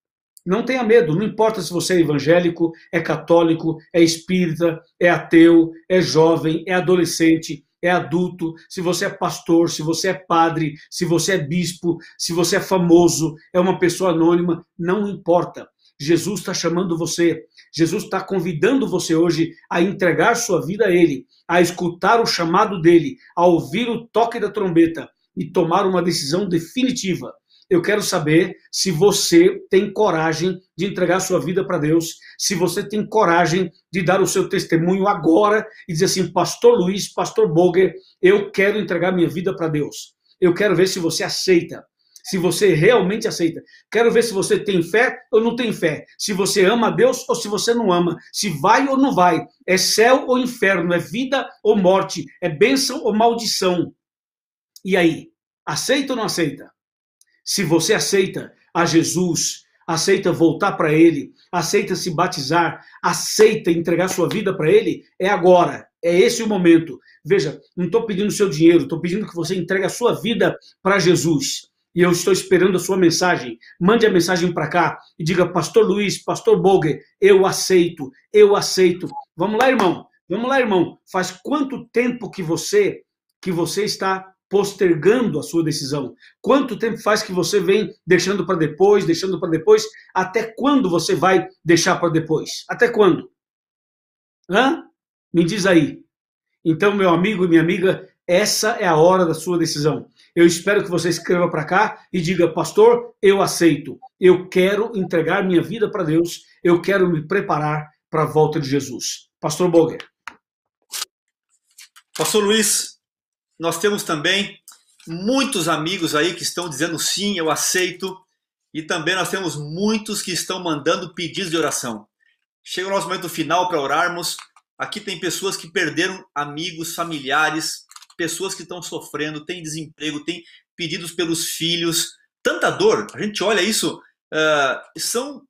Não tenha medo, não importa se você é evangélico, é católico, é espírita, é ateu, é jovem, é adolescente, é adulto, se você é pastor, se você é padre, se você é bispo, se você é famoso, é uma pessoa anônima, não importa. Jesus está chamando você, Jesus está convidando você hoje a entregar sua vida a Ele, a escutar o chamado dEle, a ouvir o toque da trombeta e tomar uma decisão definitiva. Eu quero saber se você tem coragem de entregar sua vida para Deus, se você tem coragem de dar o seu testemunho agora e dizer assim, Pastor Luiz, Pastor Boger, eu quero entregar minha vida para Deus. Eu quero ver se você aceita, se você realmente aceita. Quero ver se você tem fé ou não tem fé, se você ama a Deus ou se você não ama, se vai ou não vai, é céu ou inferno, é vida ou morte, é bênção ou maldição. E aí, aceita ou não aceita? Se você aceita a Jesus, aceita voltar para Ele, aceita se batizar, aceita entregar sua vida para Ele, é agora, é esse o momento. Veja, não estou pedindo seu dinheiro, estou pedindo que você entregue a sua vida para Jesus. E eu estou esperando a sua mensagem. Mande a mensagem para cá e diga, Pastor Luiz, Pastor Boger, eu aceito, eu aceito. Vamos lá, irmão, vamos lá, irmão. Faz quanto tempo que você está postergando a sua decisão? Quanto tempo faz que você vem deixando para depois, até quando você vai deixar para depois? Até quando? Me diz aí. Então, meu amigo e minha amiga, essa é a hora da sua decisão. Eu espero que você escreva para cá e diga, pastor, eu aceito. Eu quero entregar minha vida para Deus. Eu quero me preparar para a volta de Jesus. Pastor Boger. Pastor Luiz, nós temos também muitos amigos aí que estão dizendo sim, eu aceito. E também nós temos muitos que estão mandando pedidos de oração. Chega o nosso momento final para orarmos. Aqui tem pessoas que perderam amigos, familiares, pessoas que estão sofrendo, tem desemprego, tem pedidos pelos filhos. Tanta dor, a gente olha isso, são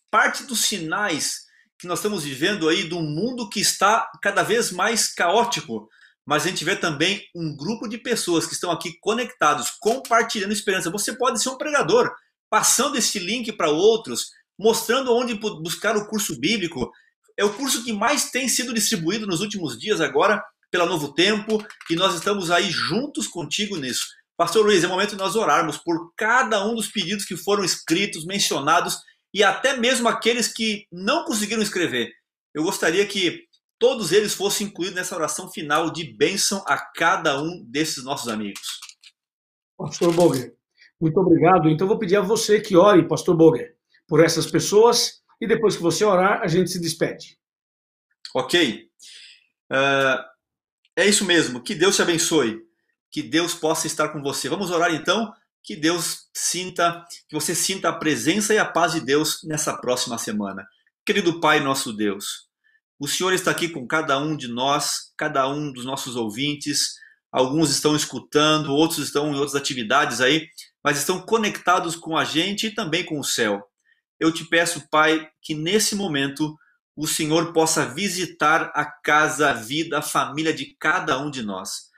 parte dos sinais que nós estamos vivendo aí de um mundo que está cada vez mais caótico. Mas a gente vê também um grupo de pessoas que estão aqui conectados, compartilhando esperança. Você pode ser um pregador, passando esse link para outros, mostrando onde buscar o curso bíblico. É o curso que mais tem sido distribuído nos últimos dias agora, pela Novo Tempo, e nós estamos aí juntos contigo nisso. Pastor Luiz, é o momento de nós orarmos por cada um dos pedidos que foram escritos, mencionados, e até mesmo aqueles que não conseguiram escrever. Eu gostaria que todos eles fossem incluídos nessa oração final de bênção a cada um desses nossos amigos. Pastor Boger, muito obrigado. Então vou pedir a você que ore, Pastor Boger, por essas pessoas, e depois que você orar, a gente se despede. Ok. É isso mesmo. Que Deus te abençoe. Que Deus possa estar com você. Vamos orar então. Que você sinta a presença e a paz de Deus nessa próxima semana. Querido Pai, nosso Deus, o Senhor está aqui com cada um de nós, cada um dos nossos ouvintes. Alguns estão escutando, outros estão em outras atividades aí, mas estão conectados com a gente e também com o céu. Eu te peço, Pai, que nesse momento o Senhor possa visitar a casa, a vida, a família de cada um de nós,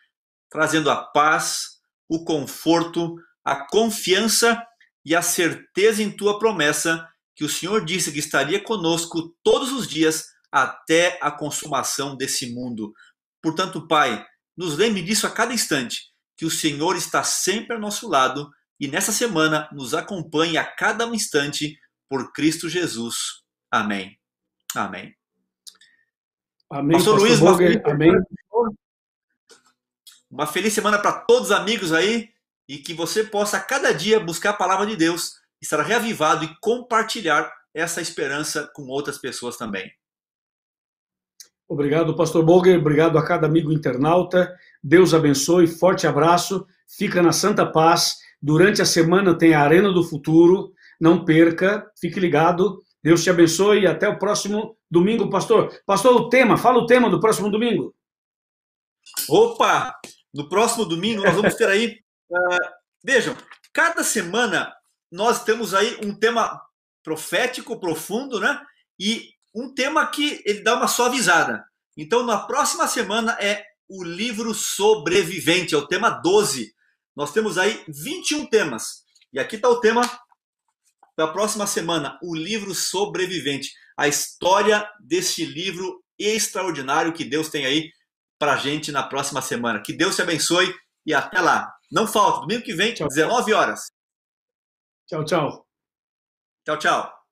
trazendo a paz, o conforto, a confiança e a certeza em tua promessa, que o Senhor disse que estaria conosco todos os dias até a consumação desse mundo. Portanto, Pai, nos lembre disso a cada instante, que o Senhor está sempre ao nosso lado e nessa semana nos acompanhe a cada instante por Cristo Jesus. Amém. Amém. Amém. Pastor Luiz, amém. Uma feliz semana para todos os amigos aí e que você possa cada dia buscar a palavra de Deus, estar reavivado e compartilhar essa esperança com outras pessoas também. Obrigado, Pastor Boger. Obrigado a cada amigo internauta. Deus abençoe. Forte abraço. Fica na santa paz. Durante a semana tem a Arena do Futuro. Não perca. Fique ligado. Deus te abençoe e até o próximo domingo, pastor. Pastor, fala o tema do próximo domingo. Opa! No próximo domingo nós vamos ter aí... vejam, cada semana nós temos aí um tema profético, profundo, né? E um tema que ele dá uma suavizada. Então, na próxima semana é o livro sobrevivente, é o tema 12. Nós temos aí 21 temas. E aqui está o tema da próxima semana, o livro sobrevivente. A história desse livro extraordinário que Deus tem aí para a gente na próxima semana. Que Deus te abençoe e até lá. Não falta, domingo que vem, Tchau. 19 horas. Tchau, tchau. Tchau, tchau.